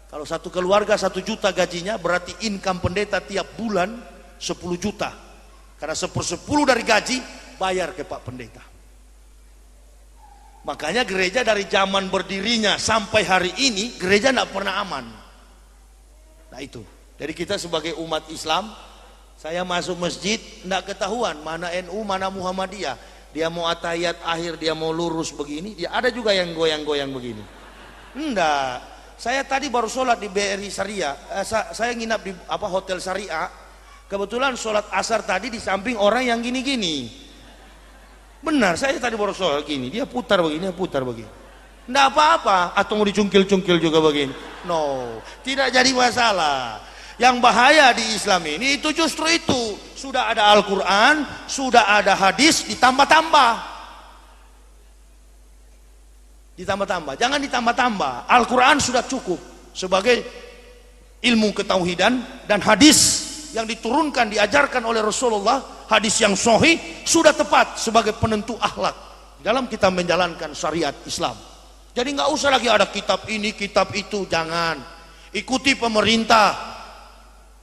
kalau satu keluarga 1 juta gajinya, berarti income pendeta tiap bulan 10 juta. Karena 1/10 dari gaji bayar ke Pak Pendeta. Makanya gereja dari zaman berdirinya sampai hari ini, gereja tidak pernah aman. Nah itu. Jadi kita sebagai umat Islam, saya masuk masjid tidak ketahuan mana NU mana Muhammadiyah. Dia mau atahiyat akhir, dia mau lurus begini, dia ada juga yang goyang-goyang begini. Enggak, saya tadi baru sholat di BRI Syariah. Saya nginap di hotel Syariah. Kebetulan sholat asar tadi di samping orang yang gini-gini. Benar, saya tadi baru sholat gini. Dia putar begini, dia putar begini. Enggak apa-apa. Atau mau dicungkil-cungkil juga begini. No, tidak jadi masalah. Yang bahaya di Islam ini itu justru itu. Sudah ada Al-Quran, sudah ada hadis, ditambah-tambah. Ditambah-tambah, jangan ditambah-tambah. Al-Quran sudah cukup sebagai ilmu ketauhidan, dan hadis yang diturunkan diajarkan oleh Rasulullah, hadis yang sahih sudah tepat sebagai penentu akhlak dalam kita menjalankan syariat Islam. Jadi nggak usah lagi ada kitab ini kitab itu, jangan ikuti pemerintah.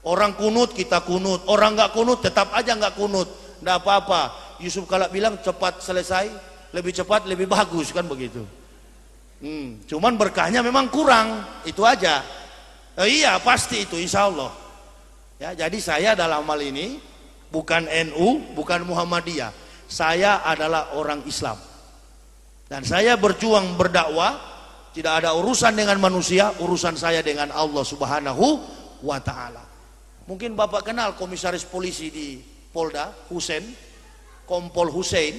Orang kunut kita kunut, orang nggak kunut tetap aja nggak kunut, nggak apa-apa. Yusuf Kala bilang cepat selesai, lebih cepat lebih bagus, kan begitu. Cuman berkahnya memang kurang, itu aja. Iya pasti itu, insya Allah. Ya, jadi saya dalam hal ini bukan NU, bukan Muhammadiyah. Saya adalah orang Islam. Dan saya berjuang berdakwah, tidak ada urusan dengan manusia, urusan saya dengan Allah Subhanahu wa Ta'ala. Mungkin Bapak kenal komisaris polisi di Polda, Husein, Kompol Husein.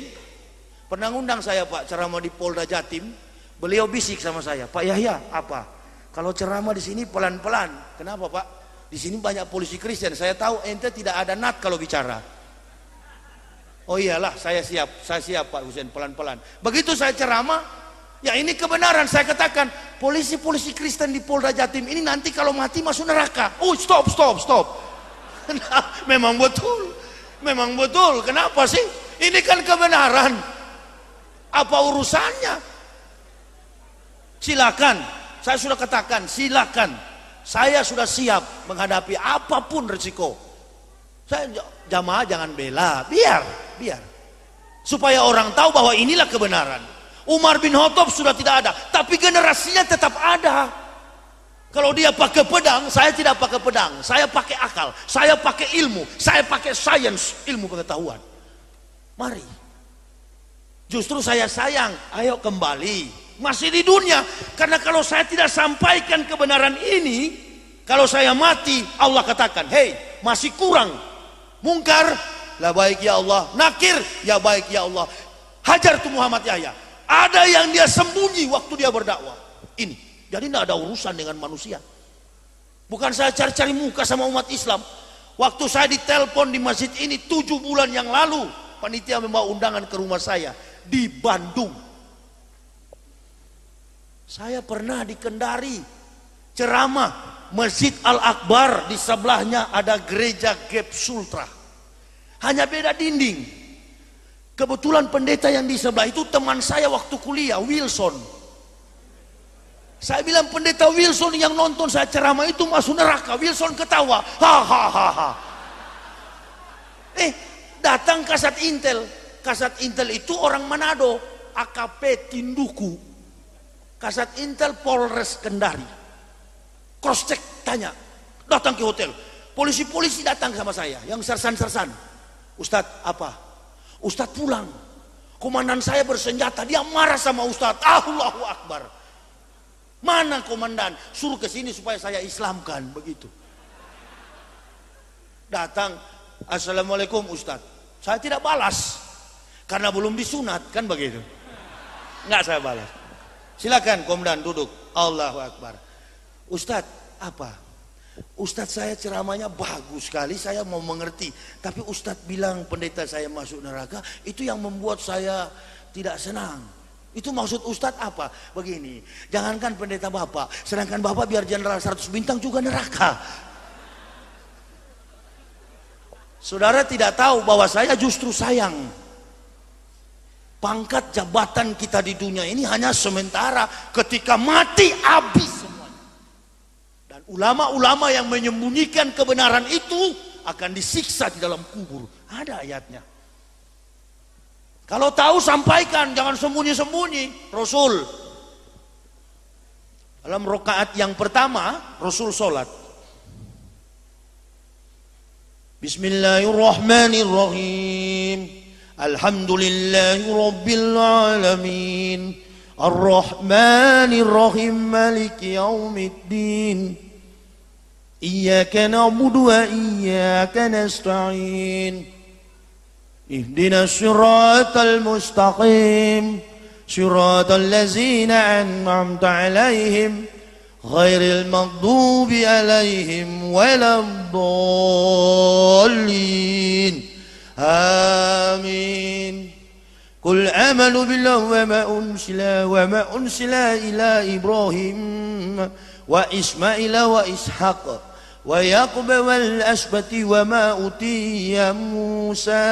Pernah ngundang saya Pak ceramah di Polda Jatim. Beliau bisik sama saya, Pak Yahya, apa? Kalau ceramah di sini pelan-pelan. Kenapa Pak? Di sini banyak polisi Kristen. Saya tahu ente tidak ada nat kalau bicara. Oh iyalah, saya siap Pak Husein, pelan-pelan. Begitu saya ceramah, ya ini kebenaran. Saya katakan, polisi-polisi Kristen di Polda Jatim ini nanti kalau mati masuk neraka. Oh stop. Memang betul. Kenapa sih? Ini kan kebenaran. Apa urusannya? Silakan, saya sudah katakan, silakan. Saya sudah siap menghadapi apapun resiko. Saya jamaah jangan bela, biar. Supaya orang tahu bahwa inilah kebenaran. Umar bin Khattab sudah tidak ada, tapi generasinya tetap ada. Kalau dia pakai pedang, saya tidak pakai pedang, saya pakai akal, saya pakai ilmu, saya pakai sains, ilmu pengetahuan. Mari, justru saya sayang, ayo kembali, masih di dunia. Karena kalau saya tidak sampaikan kebenaran ini, kalau saya mati, Allah katakan, hei, masih kurang. Mungkar, la baik ya Allah. Nakir, ya baik ya Allah. Hajar tu Muhammad Yahya. Ada yang dia sembunyi waktu dia berdakwah. Ini, jadi tidak ada urusan dengan manusia. Bukan saya cari-cari muka sama umat Islam. Waktu saya ditelepon di masjid ini 7 bulan yang lalu, panitia membawa undangan ke rumah saya di Bandung. Saya pernah di Kendari ceramah, Masjid Al-Akbar, di sebelahnya ada gereja Gap Sultra. Hanya beda dinding. Kebetulan pendeta yang di sebelah itu teman saya waktu kuliah, Wilson. Saya bilang, pendeta Wilson yang nonton saya ceramah itu masuk neraka. Wilson ketawa, hahaha. Datang kasat Intel. Kasat Intel itu orang Manado, AKP Tinduku. Kasat Intel Polres Kendari. Cross check, tanya, datang ke hotel. Polisi-polisi datang sama saya, yang sersan-sersan. Ustadz, apa? Ustadz pulang. Komandan saya bersenjata, dia marah sama Ustadz. Allahu Akbar. Mana komandan? Suruh ke sini supaya saya Islamkan, begitu. Datang, assalamualaikum Ustadz. Saya tidak balas karena belum disunat, kan begitu. Enggak saya balas. Silakan komandan duduk. Allahu Akbar. Ustadz, apa? Ustadz, saya ceramahnya bagus sekali, saya mau mengerti. Tapi Ustadz bilang pendeta saya masuk neraka, itu yang membuat saya tidak senang. Itu maksud Ustadz apa? Begini, jangankan pendeta bapak, sedangkan bapak biar jenderal 100 bintang juga neraka. Saudara tidak tahu bahwa saya justru sayang. Pangkat jabatan kita di dunia ini hanya sementara, ketika mati habis. Ulama-ulama yang menyembunyikan kebenaran itu akan disiksa di dalam kubur. Ada ayatnya. Kalau tahu sampaikan, jangan sembunyi-sembunyi. Rasul dalam rakaat yang pertama, Rasul sholat. Bismillahirrahmanirrahim. Alhamdulillahi rabbil alamin. Ar-Rahmanir-Rahim, Maliki yaumiddin. إياك نعبد وإياك نستعين اهدنا الصراط المستقيم صراط الذين أنعمت عليهم غير المغضوب عليهم ولا الضالين آمين قل آمنوا بالله وما أنزل إلى إبراهيم وإسماعيل وإسحاق ويعقوب والأسبط وما أوتي موسى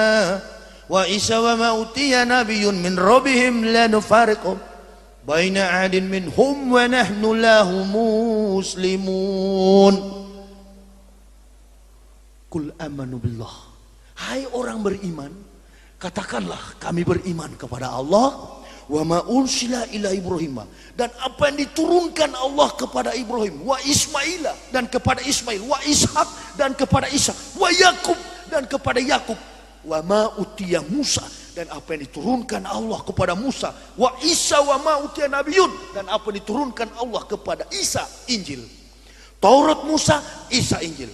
وعيسى وما أوتي نبي من ربهم لا نفرق بين أحد منهم ونحن له مسلمون. Qul amanu billah. Hai orang beriman, katakanlah kami beriman kepada Allah. Wa ma unsila ila Ibrahim, dan apa yang diturunkan Allah kepada Ibrahim, wa Ismaila, dan kepada Ismail, wa Ishak, dan kepada Ishak, wa Yakub, dan kepada Yakub, wa ma utiya Musa, dan apa yang diturunkan Allah kepada Musa, wa Isa wa ma utiya Nabiyun, dan apa yang diturunkan Allah kepada Isa, Injil. Taurat Musa, Isa, Injil.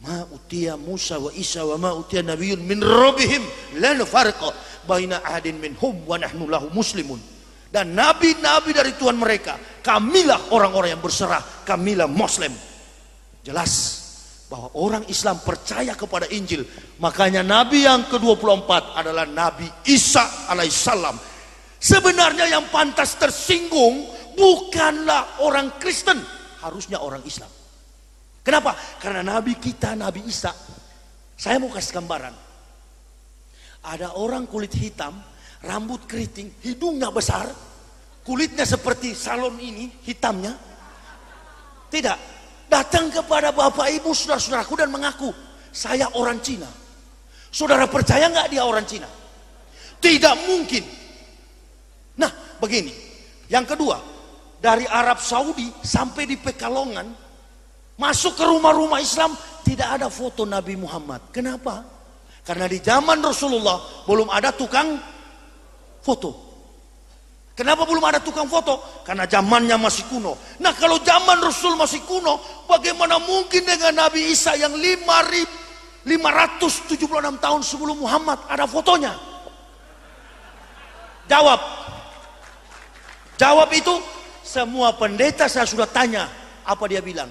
Ma utiya Musa wa Isa wa ma utiya Nabiyun min rabbihim la nufarriqa baina ahadin minhum wa nahnu lahu muslimun. Dan nabi-nabi dari Tuhan mereka, kamilah orang-orang yang berserah, kamilah Muslim. Jelas bahwa orang Islam percaya kepada Injil. Makanya nabi yang ke-24 adalah Nabi Isa alaihissalam. Sebenarnya yang pantas tersinggung bukanlah orang Kristen, harusnya orang Islam. Kenapa? Karena nabi kita, Nabi Isa. Saya mau kasih gambaran. Ada orang kulit hitam, rambut keriting, hidungnya besar, kulitnya seperti salon ini, hitamnya. Tidak, datang kepada bapak ibu saudara-saudaraku dan mengaku, saya orang Cina. Saudara percaya nggak dia orang Cina? Tidak mungkin. begini. Yang kedua, dari Arab Saudi sampai di Pekalongan, masuk ke rumah-rumah Islam, tidak ada foto Nabi Muhammad. Kenapa? Karena di zaman Rasulullah belum ada tukang foto. Kenapa belum ada tukang foto? Karena zamannya masih kuno. Nah, kalau zaman Rasul masih kuno, bagaimana mungkin dengan Nabi Isa yang 576 tahun sebelum Muhammad ada fotonya? Jawab itu semua pendeta saya sudah tanya, apa dia bilang?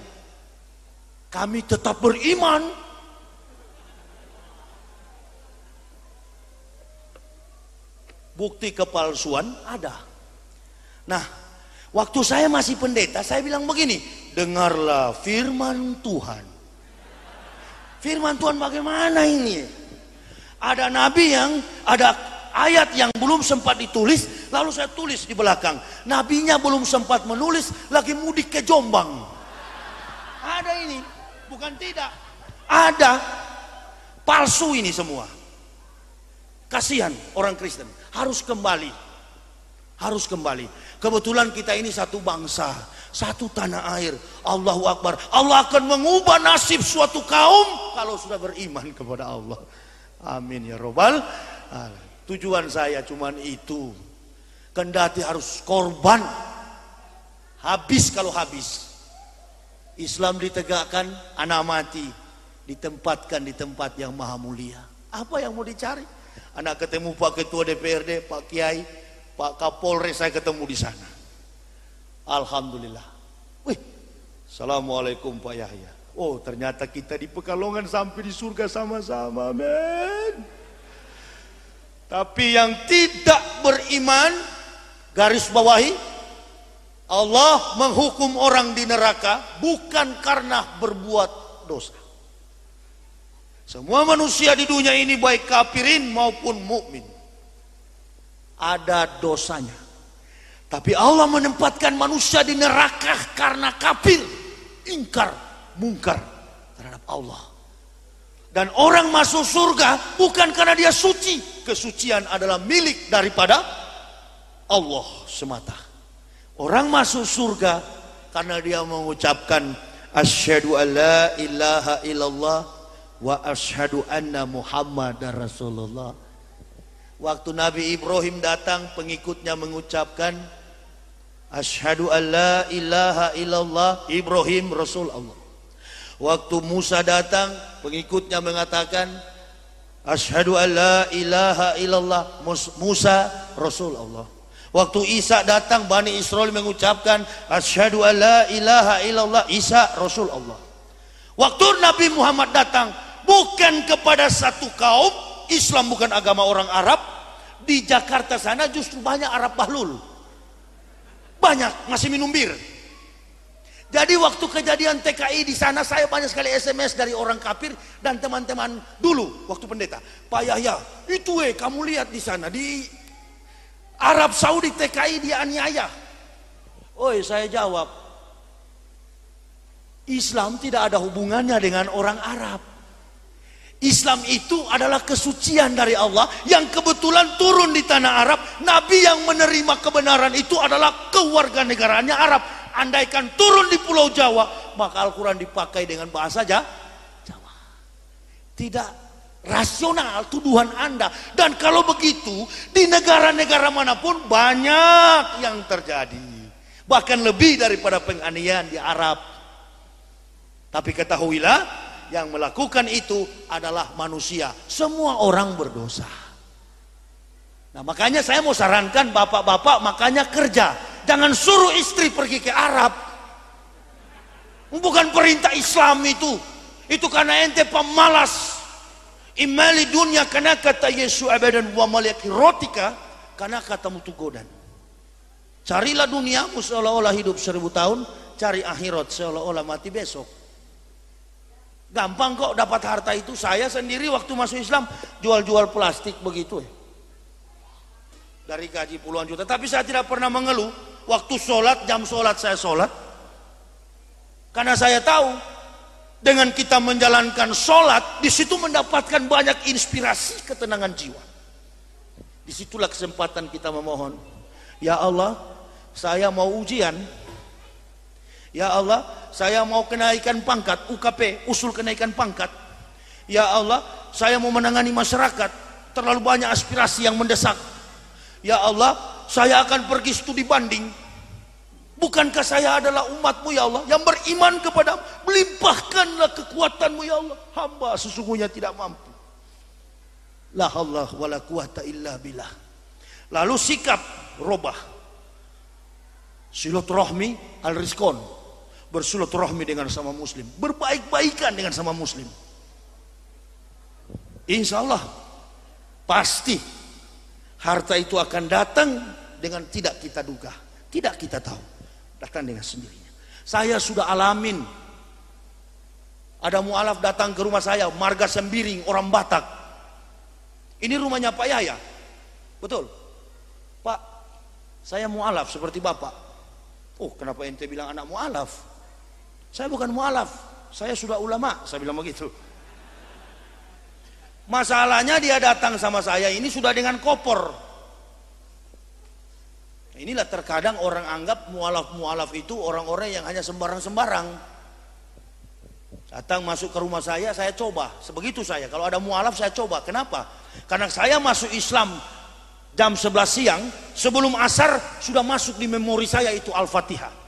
Kami tetap beriman. Bukti kepalsuan ada. Nah, waktu saya masih pendeta, saya bilang begini, dengarlah firman Tuhan. Firman Tuhan bagaimana ini? Ada nabi yang, ada ayat yang belum sempat ditulis, lalu saya tulis di belakang. Nabinya belum sempat menulis, lagi mudik ke Jombang. Ada ini, bukan tidak. Ada, palsu ini semua. Kasihan orang Kristen, harus kembali. Harus kembali. Kebetulan kita ini satu bangsa, satu tanah air. Allahu Akbar. Allah akan mengubah nasib suatu kaum kalau sudah beriman kepada Allah. Amin ya Rabbal alamin. Tujuan saya cuman itu. Kendati harus korban. Habis kalau habis. Islam ditegakkan, anak mati. Ditempatkan di tempat yang maha mulia. Apa yang mau dicari? Anak ketemu Pak Ketua DPRD, Pak Kiai, Pak Kapolres, saya ketemu di sana. Alhamdulillah. Wih, Assalamualaikum Pak Yahya. Oh, ternyata kita di Pekalongan sampai di surga sama-sama, men. Tapi yang tidak beriman, garis bawahi, Allah menghukum orang di neraka bukan karena berbuat dosa. Semua manusia di dunia ini baik kafirin maupun mukmin ada dosanya. Tapi Allah menempatkan manusia di neraka karena kafir, ingkar, mungkar terhadap Allah. Dan orang masuk surga bukan karena dia suci. Kesucian adalah milik daripada Allah semata. Orang masuk surga karena dia mengucapkan asyhadu alla ilaha illallah wa asyhadu anna Muhammadar Rasulullah. Waktu Nabi Ibrahim datang, pengikutnya mengucapkan asyhadu alla ilaha illallah, Ibrahim Rasul Allah. Waktu Musa datang, pengikutnya mengatakan asyhadu alla ilaha illallah, Musa Rasul Allah. Waktu Isa datang, Bani Israel mengucapkan asyhadu alla ilaha illallah, Isa Rasul Allah. Waktu Nabi Muhammad datang, bukan kepada satu kaum, Islam bukan agama orang Arab. Di Jakarta sana justru banyak Arab Bahlul. Banyak, masih minum bir. Jadi waktu kejadian TKI di sana, saya banyak sekali SMS dari orang kafir dan teman-teman dulu waktu pendeta. Pak Yahya, itu kamu lihat di sana di Arab Saudi TKI dianiaya. Oi, saya jawab, Islam tidak ada hubungannya dengan orang Arab. Islam itu adalah kesucian dari Allah yang kebetulan turun di tanah Arab. Nabi yang menerima kebenaran itu adalah kewarganegaraannya Arab. Andaikan turun di Pulau Jawa, maka Al-Quran dipakai dengan bahasa Jawa. Tidak rasional tuduhan Anda. Dan kalau begitu, di negara-negara manapun banyak yang terjadi. Bahkan lebih daripada penganiayaan di Arab. Tapi ketahuilah, yang melakukan itu adalah manusia. Semua orang berdosa. Nah, makanya saya mau sarankan bapak-bapak, makanya kerja. Jangan suruh istri pergi ke Arab. Bukan perintah Islam itu. Itu karena ente pemalas. Imali dunia karena kata Yesus abadan wa malaki rotika karena kata mutugodan. Carilah duniamu seolah-olah hidup 1000 tahun, cari akhirat seolah-olah mati besok. Gampang kok dapat harta itu. Saya sendiri waktu masuk Islam jual-jual plastik begitu. Dari gaji puluhan juta. Tapi saya tidak pernah mengeluh. Waktu sholat, jam sholat saya sholat. Karena saya tahu dengan kita menjalankan sholat, di situ mendapatkan banyak inspirasi ketenangan jiwa. Disitulah kesempatan kita memohon. Ya Allah, saya mau ujian. Ya Allah, saya mau kenaikan pangkat, UKP, usul kenaikan pangkat. Ya Allah, saya mau menangani masyarakat, terlalu banyak aspirasi yang mendesak. Ya Allah, saya akan pergi studi banding. Bukankah saya adalah umatmu ya Allah, yang beriman kepada, melimpahkanlah kekuatanmu ya Allah. Hamba sesungguhnya tidak mampu. La haula wala quwata illa billah. Lalu sikap robah. Silaturahmi al-rizqon. Bersilaturahmi dengan sama muslim, berbaik-baikan dengan sama muslim. Insya Allah pasti harta itu akan datang dengan tidak kita duga, tidak kita tahu, datang dengan sendirinya. Saya sudah alamin. Ada mualaf datang ke rumah saya, marga Sembiring, orang Batak. Ini rumahnya Pak Yahya, betul Pak, saya mualaf seperti Bapak. Oh, kenapa ente bilang anak mualaf? Saya bukan mualaf, saya sudah ulama. Saya bilang begitu. Masalahnya dia datang sama saya ini sudah dengan kopor. Inilah terkadang orang anggap mualaf-mualaf itu orang-orang yang hanya sembarang-sembarang. Datang masuk ke rumah saya coba. Sebegitu saya, kalau ada mualaf saya coba. Kenapa? Karena saya masuk Islam jam 11 siang, sebelum asar sudah masuk di memori saya itu Al-Fatihah.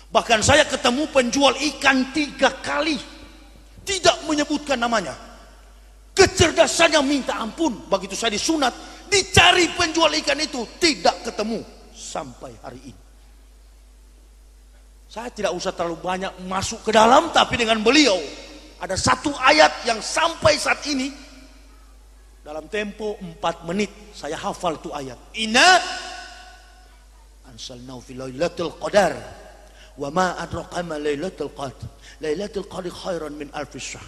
Bahkan saya ketemu penjual ikan 3 kali, tidak menyebutkan namanya. Kecerdasannya minta ampun. Begitu saya disunat, dicari penjual ikan itu, tidak ketemu sampai hari ini. Saya tidak usah terlalu banyak masuk ke dalam, tapi dengan beliau ada satu ayat yang sampai saat ini dalam tempo 4 menit saya hafal tuh ayat. Inna ansalnahu fi lailatul qadar wa ma adraka ma lailatul qadar. Lailatul qadar khairan min alfi syahr.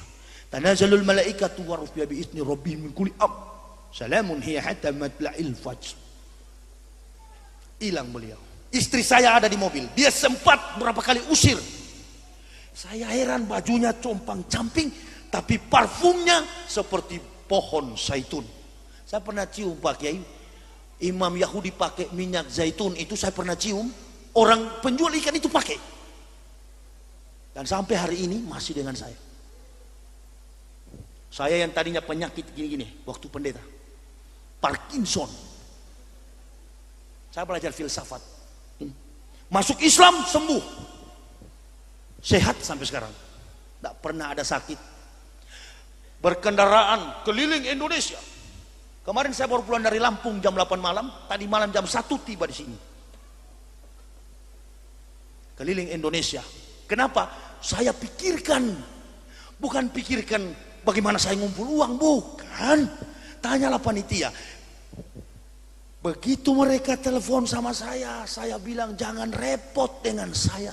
Tanazzalul malaikatu wa ruh bi izni rabbihim min kulli amr. Salamun hiya hatta matla'il fajr. Hilang beliau. Istri saya ada di mobil. Dia sempat berapa kali usir. Saya heran, bajunya compang-camping, tapi parfumnya seperti pohon zaitun. Saya pernah cium Pak Kiai, Imam Yahudi pakai minyak zaitun, itu saya pernah cium. Orang penjual ikan itu pakai. Dan sampai hari ini masih dengan saya. Saya yang tadinya penyakit gini-gini waktu pendeta, Parkinson. Saya belajar filsafat. Masuk Islam sembuh. Sehat sampai sekarang. Tidak pernah ada sakit. Berkendaraan keliling Indonesia. Kemarin saya baru pulang dari Lampung jam 8 malam, tadi malam jam 1 tiba di sini. Keliling Indonesia. Kenapa? Saya pikirkan, bukan pikirkan bagaimana saya ngumpul uang, bukan. Tanyalah panitia. Begitu mereka telepon sama saya bilang jangan repot dengan saya.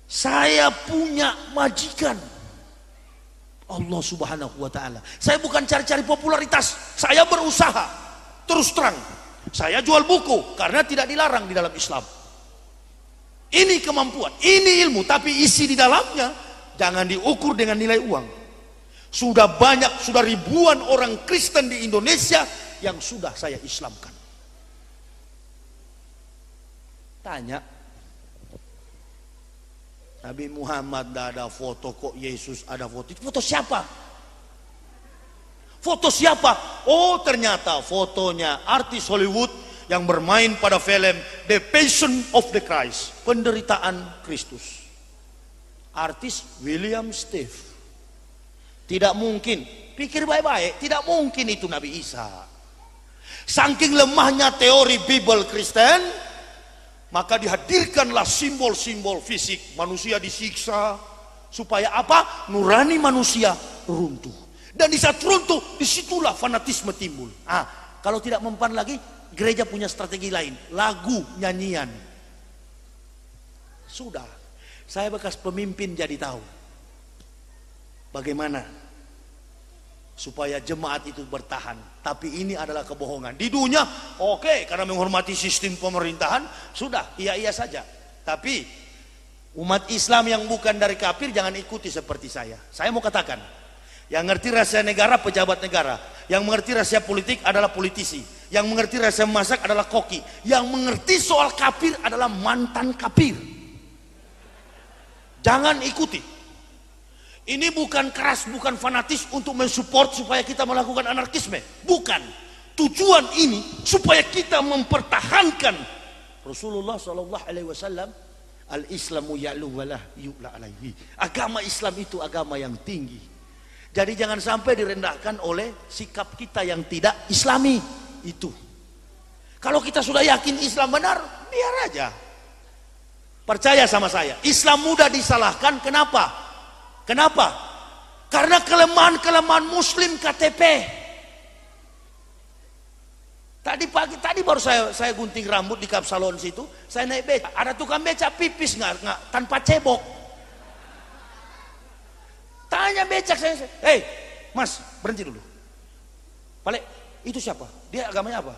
Saya punya majikan Allah Subhanahu wa ta'ala. Saya bukan cari-cari popularitas, saya berusaha. Terus terang, saya jual buku karena tidak dilarang di dalam Islam. Ini kemampuan, ini ilmu, tapi isi di dalamnya jangan diukur dengan nilai uang. Sudah banyak, sudah ribuan orang Kristen di Indonesia yang sudah saya Islamkan. Tanya, Nabi Muhammad tidak ada foto, kok Yesus ada foto? Foto siapa? Foto siapa? Oh, ternyata fotonya artis Hollywood yang bermain pada film The Passion of the Christ, penderitaan Kristus. Artis William Steve. Tidak mungkin, pikir baik-baik, tidak mungkin itu Nabi Isa. Saking lemahnya teori Bible Kristen, maka dihadirkanlah simbol-simbol fisik. Manusia disiksa supaya apa? Nurani manusia runtuh. Dan di saat runtuh, disitulah fanatisme timbul. Kalau tidak mempan lagi, gereja punya strategi lain, lagu, nyanyian. Sudah, saya bekas pemimpin jadi tahu bagaimana supaya jemaat itu bertahan. Tapi ini adalah kebohongan. Di dunia, oke, karena menghormati sistem pemerintahan, sudah, iya-iya saja. Tapi umat Islam yang bukan dari kafir jangan ikuti seperti saya. Saya mau katakan, yang ngerti rahasia negara pejabat negara, yang mengerti rahasia politik adalah politisi, Yang mengerti rasa memasak adalah koki. Yang mengerti soal kafir adalah mantan kafir. Jangan ikuti. Ini bukan keras, bukan fanatis untuk mensupport supaya kita melakukan anarkisme. Bukan. Tujuan ini supaya kita mempertahankan Rasulullah SAW. Al-Islamu ya'lu walah yu'la alaihi. Agama Islam itu agama yang tinggi. Jadi jangan sampai direndahkan oleh sikap kita yang tidak Islami. Itu. Kalau kita sudah yakin Islam benar, biar aja. Percaya sama saya, Islam mudah disalahkan. Kenapa? Kenapa? Karena kelemahan-kelemahan Muslim KTP. Tadi baru saya gunting rambut di Kapsalon situ, saya naik beca, ada tukang beca pipis nggak tanpa cebok. Tanya becak saya, "Hei, Mas, berhenti dulu. Balik, itu siapa? Dia agamanya apa?"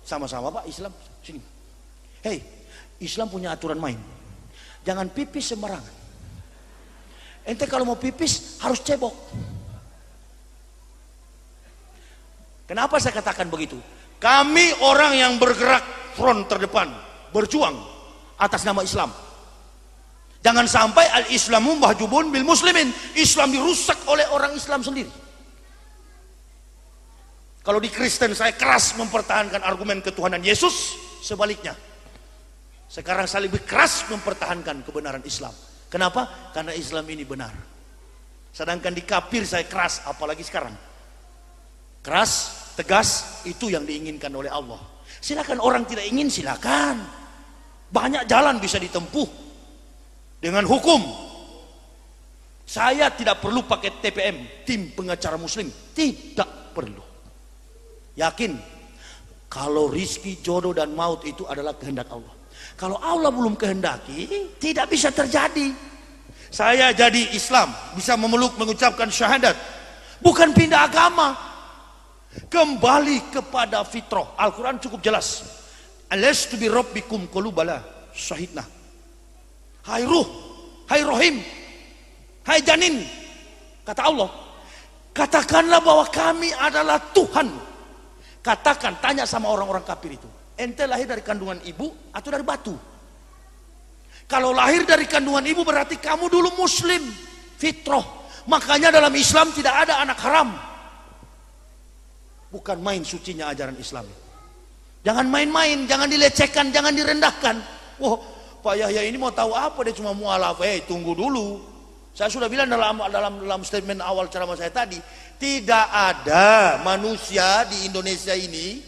"Sama-sama Pak, Islam." "Sini. Hei, Islam punya aturan main. Jangan pipis sembarangan. Ente kalau mau pipis harus cebok." Kenapa saya katakan begitu? Kami orang yang bergerak front terdepan, berjuang atas nama Islam. Jangan sampai al-Islamu mahjubun bil muslimin. Islam dirusak oleh orang Islam sendiri. Kalau di Kristen saya keras mempertahankan argumen ketuhanan Yesus, sebaliknya sekarang saya lebih keras mempertahankan kebenaran Islam. Kenapa? Karena Islam ini benar. Sedangkan di kafir saya keras, apalagi sekarang. Keras, tegas, itu yang diinginkan oleh Allah. Silakan orang tidak ingin, silakan. Banyak jalan bisa ditempuh dengan hukum. Saya tidak perlu pakai TPM, tim pengacara muslim, tidak perlu. Yakin kalau rizki, jodoh dan maut itu adalah kehendak Allah. Kalau Allah belum kehendaki, tidak bisa terjadi. Saya jadi Islam, bisa memeluk mengucapkan syahadat, bukan pindah agama. Kembali kepada fitrah. Al-Quran cukup jelas. Alastu bi rabbikum qalu bala syahidna. Hai ruh, hai rohim, hai janin, kata Allah, katakanlah bahwa kami adalah Tuhan. Katakan, tanya sama orang-orang kafir itu, ente lahir dari kandungan ibu atau dari batu? Kalau lahir dari kandungan ibu berarti kamu dulu muslim, fitrah. Makanya dalam Islam tidak ada anak haram. Bukan main sucinya ajaran Islam. Jangan main-main, jangan dilecehkan, jangan direndahkan. Wah, Pak Yahya ini mau tahu apa, dia cuma mualaf. Tunggu dulu. Saya sudah bilang dalam statement awal ceramah saya tadi, tidak ada manusia di Indonesia ini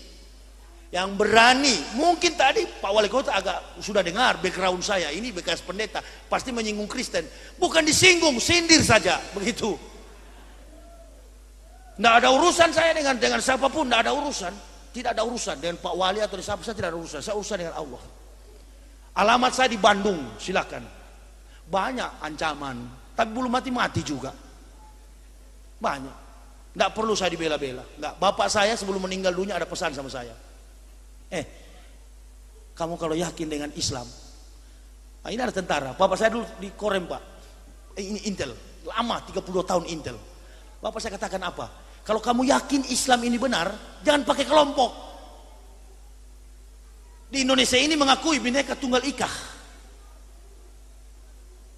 yang berani. Mungkin tadi Pak Wali Kota agak sudah dengar background saya, ini bekas pendeta, pasti menyinggung Kristen. Bukan disinggung, sindir saja, begitu. Tidak ada urusan saya dengan siapapun, tidak ada urusan. Tidak ada urusan dengan Pak Wali atau siapa, saya tidak ada urusan. Saya urusan dengan Allah. Alamat saya di Bandung, silakan. Banyak ancaman, tapi belum mati-mati juga. Banyak. Tidak perlu saya dibela-bela. Nggak. Bapak saya sebelum meninggal dunia ada pesan sama saya. Kamu kalau yakin dengan Islam, nah ini ada tentara. Bapak saya dulu di Korem Pak, ini Intel, lama 32 tahun Intel. Bapak saya katakan apa? Kalau kamu yakin Islam ini benar, jangan pakai kelompok. Di Indonesia ini mengakui Bhinneka Tunggal Ika.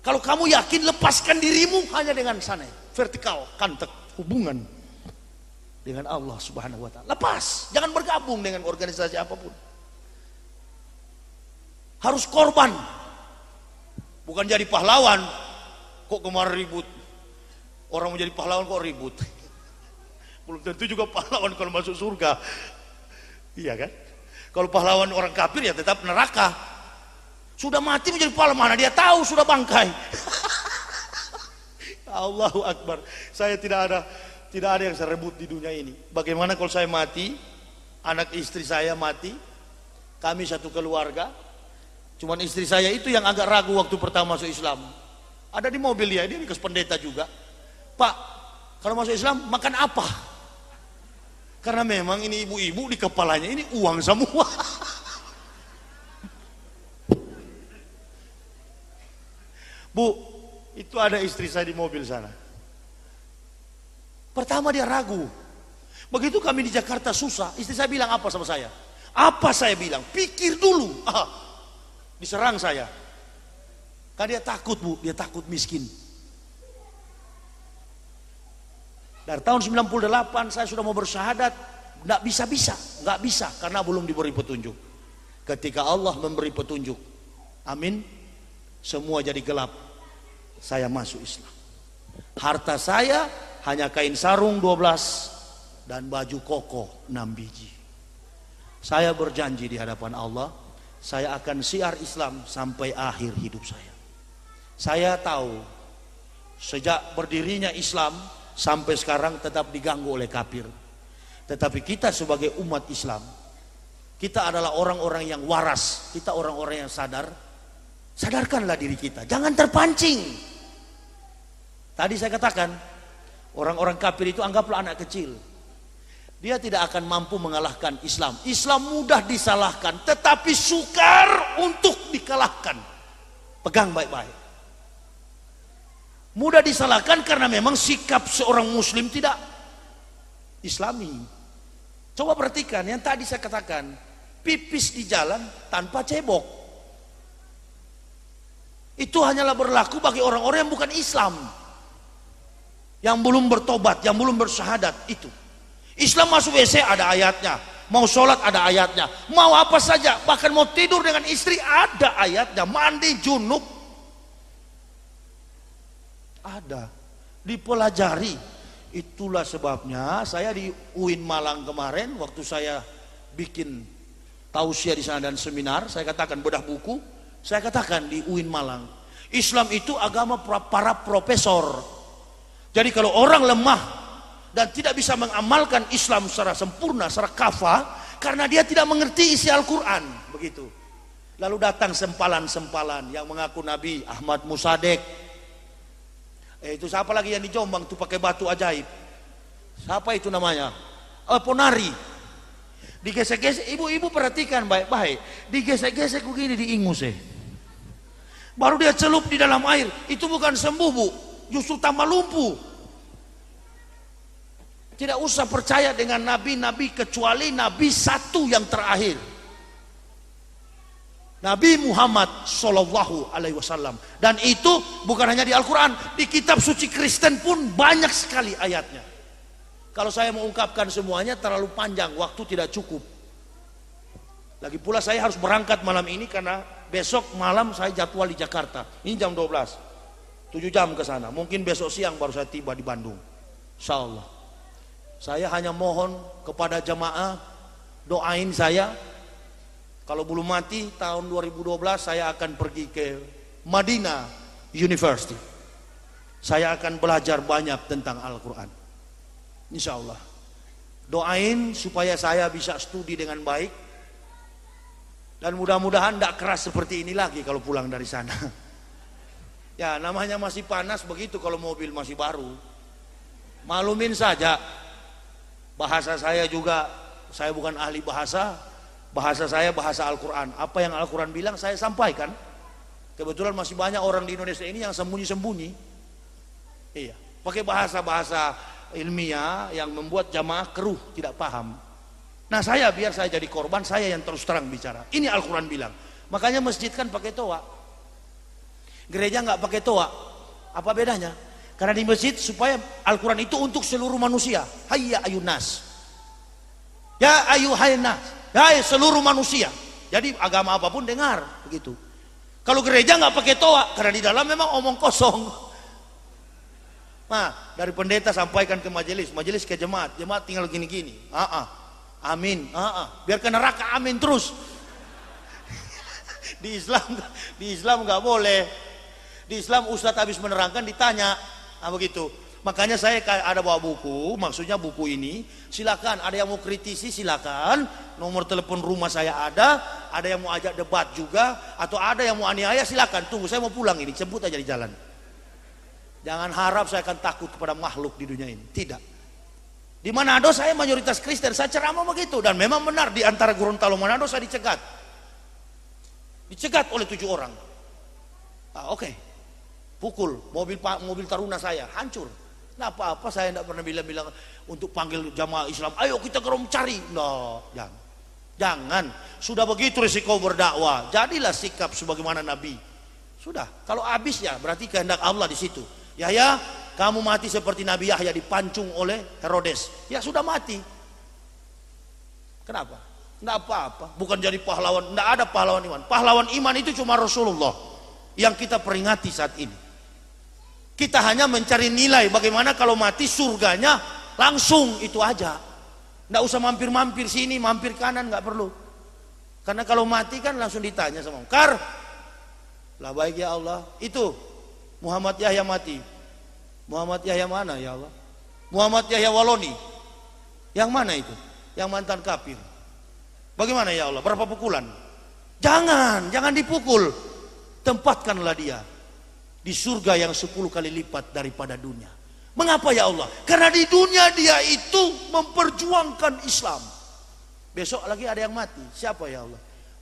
Kalau kamu yakin, lepaskan dirimu hanya dengan sana, vertikal, kantek, hubungan dengan Allah Subhanahu wa Ta'ala. Lepas, jangan bergabung dengan organisasi apapun. Harus korban, bukan jadi pahlawan. Kok kemarin ribut? Orang mau jadi pahlawan kok ribut? Belum tentu juga pahlawan kalau masuk surga. Iya kan? Kalau pahlawan orang kafir ya tetap neraka. Sudah mati menjadi pahlawan, mana dia tahu sudah bangkai. Allahu Akbar. Saya tidak ada yang saya rebut di dunia ini. Bagaimana kalau saya mati, anak istri saya mati, kami satu keluarga, cuman istri saya itu yang agak ragu waktu pertama masuk Islam. Ada di mobil dia bekas pendeta juga. Pak, kalau masuk Islam makan apa? Karena memang ini ibu-ibu di kepalanya ini uang semua. Bu, itu ada istri saya di mobil sana. Pertama dia ragu. Begitu kami di Jakarta susah, istri saya bilang apa sama saya? Apa saya bilang? Pikir dulu. Diserang saya. Kan dia takut, Bu, dia takut miskin. Dari tahun 98 saya sudah mau bersyahadat, nggak bisa karena belum diberi petunjuk. Ketika Allah memberi petunjuk, amin, semua jadi gelap. Saya masuk Islam. Harta saya hanya kain sarung 12 dan baju koko 6 biji. Saya berjanji di hadapan Allah, saya akan syiar Islam sampai akhir hidup saya. Saya tahu sejak berdirinya Islam sampai sekarang tetap diganggu oleh kafir. Tetapi kita sebagai umat Islam, kita adalah orang-orang yang waras, kita orang-orang yang sadar. Sadarkanlah diri kita, jangan terpancing. Tadi saya katakan, orang-orang kafir itu anggaplah anak kecil. Dia tidak akan mampu mengalahkan Islam. Islam mudah disalahkan, tetapi sukar untuk dikalahkan. Pegang baik-baik. Mudah disalahkan karena memang sikap seorang muslim tidak Islami. Coba perhatikan yang tadi saya katakan, pipis di jalan tanpa cebok. Itu hanyalah berlaku bagi orang-orang yang bukan Islam, yang belum bertobat, yang belum bersyahadat. Itu Islam masuk WC ada ayatnya, mau sholat ada ayatnya, mau apa saja, bahkan mau tidur dengan istri ada ayatnya, mandi junub ada, dipelajari. Itulah sebabnya saya di UIN Malang kemarin waktu saya bikin tausiah di sana dan seminar, saya katakan bedah buku, saya katakan di UIN Malang, Islam itu agama para profesor. Jadi kalau orang lemah dan tidak bisa mengamalkan Islam secara sempurna, secara kafah, karena dia tidak mengerti isi Al-Quran, begitu. Lalu datang sempalan-sempalan yang mengaku Nabi, Ahmad Musadek. Itu siapa lagi yang di Jombang tuh pakai batu ajaib? Siapa itu namanya? Ponari. Digesek-gesek, ibu-ibu perhatikan baik-baik. Digesek-gesek begini di ingus baru dia celup di dalam air. Itu bukan sembuh, Bu, justru tambah lumpuh. Tidak usah percaya dengan nabi-nabi kecuali nabi satu yang terakhir, Nabi Muhammad Sallallahu Alaihi Wasallam. Dan itu bukan hanya di Al-Quran, di kitab suci Kristen pun banyak sekali ayatnya. Kalau saya mengungkapkan semuanya terlalu panjang, waktu tidak cukup. Lagi pula saya harus berangkat malam ini karena besok malam saya jadwal di Jakarta. Ini jam 12, 7 jam ke sana. Mungkin besok siang baru saya tiba di Bandung, insya Allah. Saya hanya mohon kepada jamaah, doain saya. Kalau belum mati tahun 2012 saya akan pergi ke Madinah University. Saya akan belajar banyak tentang Al-Quran, insya Allah. Doain supaya saya bisa studi dengan baik. Dan mudah-mudahan tidak keras seperti ini lagi kalau pulang dari sana. Ya namanya masih panas begitu kalau mobil masih baru. Maklumin saja. Bahasa saya juga, saya bukan ahli bahasa. Bahasa saya bahasa Al-Quran. Apa yang Al-Quran bilang saya sampaikan. Kebetulan masih banyak orang di Indonesia ini yang sembunyi-sembunyi. Iya, pakai bahasa-bahasa ilmiah yang membuat jamaah keruh, tidak paham. Nah saya, biar saya jadi korban, saya yang terus terang bicara. Ini Al-Quran bilang. Makanya masjid kan pakai toa. Gereja nggak pakai toa. Apa bedanya? Karena di masjid supaya Al-Quran itu untuk seluruh manusia. Hayya ayunas, ya ayuhainas, ya seluruh manusia. Jadi agama apapun dengar, begitu. Kalau gereja nggak pakai toa, karena di dalam memang omong kosong. Nah, dari pendeta sampaikan ke majelis, majelis ke jemaat, jemaat tinggal gini-gini. Amin. Biar ke neraka amin terus. Di Islam nggak boleh. Di Islam ustadz habis menerangkan ditanya, begitu. Makanya saya ada bawa buku, maksudnya buku ini silakan, ada yang mau kritisi silakan, nomor telepon rumah saya ada yang mau ajak debat juga, atau ada yang mau aniaya silakan. Tunggu, saya mau pulang ini, jemput aja di jalan. Jangan harap saya akan takut kepada makhluk di dunia ini, tidak. Di Manado saya mayoritas Kristen, saya ceramah begitu, dan memang benar di antara Gorontalo Manado saya dicegat oleh 7 orang. Oke. Pukul mobil taruna saya hancur. Nah apa-apa saya tidak pernah bilang untuk panggil jamaah Islam, ayo kita gerom cari. No, jangan. Jangan. Sudah begitu risiko berdakwah. Jadilah sikap sebagaimana Nabi. Sudah. Kalau habis ya berarti kehendak Allah di situ. Yahya, kamu mati seperti Nabi Yahya dipancung oleh Herodes. Ya sudah mati. Kenapa? Tidak apa-apa. Bukan jadi pahlawan. Tidak ada pahlawan iman. Pahlawan iman itu cuma Rasulullah yang kita peringati saat ini. Kita hanya mencari nilai bagaimana kalau mati surganya langsung, itu aja. Nggak usah mampir-mampir sini, mampir kanan, nggak perlu. Karena kalau mati kan langsung ditanya sama Kar, lah baik ya Allah. Itu Muhammad Yahya mati. Muhammad Yahya mana ya Allah? Muhammad Yahya Waloni. Yang mana itu? Yang mantan kafir. Bagaimana ya Allah? Berapa pukulan? Jangan dipukul. Tempatkanlah dia di surga yang 10 kali lipat daripada dunia. Mengapa ya Allah? Karena di dunia dia itu memperjuangkan Islam. Besok lagi ada yang mati. Siapa ya Allah?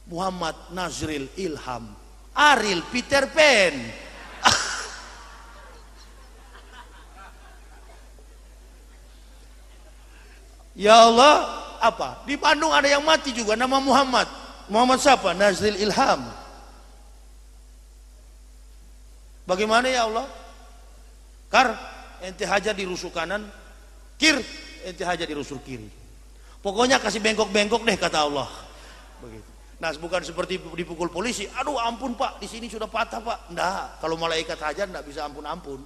Muhammad Nazril Ilham Aril Peter Pan. Ya Allah, apa? Di Bandung ada yang mati juga nama Muhammad. Muhammad siapa? Nazril Ilham. Bagaimana ya Allah? Kar, ente hajar di rusuk kanan, kir, ente hajar di rusuk kiri. Pokoknya kasih bengkok-bengkok deh kata Allah. Begitu. Nah, bukan seperti dipukul polisi. Aduh, ampun Pak, di sini sudah patah Pak. Nggak, kalau malaikat hajar nggak bisa ampun-ampun.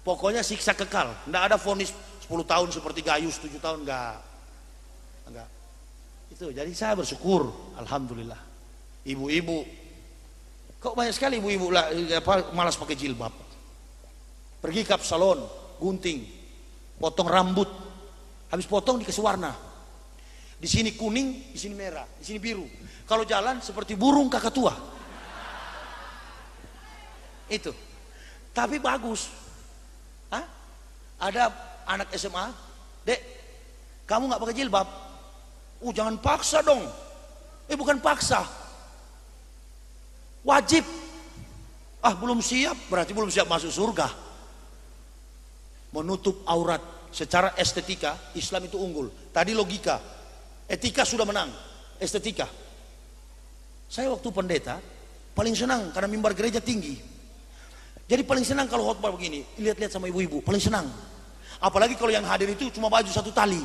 Pokoknya siksa kekal. Nggak ada vonis 10 tahun seperti Gayus 7 tahun, nggak. Itu. Jadi saya bersyukur, alhamdulillah. Ibu-ibu. Kok banyak sekali ibu-ibu malas pakai jilbab. Pergi ke salon, gunting, potong rambut. Habis potong dikasih warna. Di sini kuning, di sini merah, di sini biru. Kalau jalan seperti burung kakatua. Itu. Tapi bagus. Hah? Ada anak SMA, Dek, kamu nggak pakai jilbab. Jangan paksa dong. Bukan paksa. Wajib. Belum siap, berarti belum siap masuk surga. Menutup aurat secara estetika, Islam itu unggul. Tadi logika, etika sudah menang, estetika. Saya waktu pendeta paling senang karena mimbar gereja tinggi. Jadi paling senang kalau khotbah begini, lihat-lihat sama ibu-ibu, paling senang. Apalagi kalau yang hadir itu cuma baju satu tali.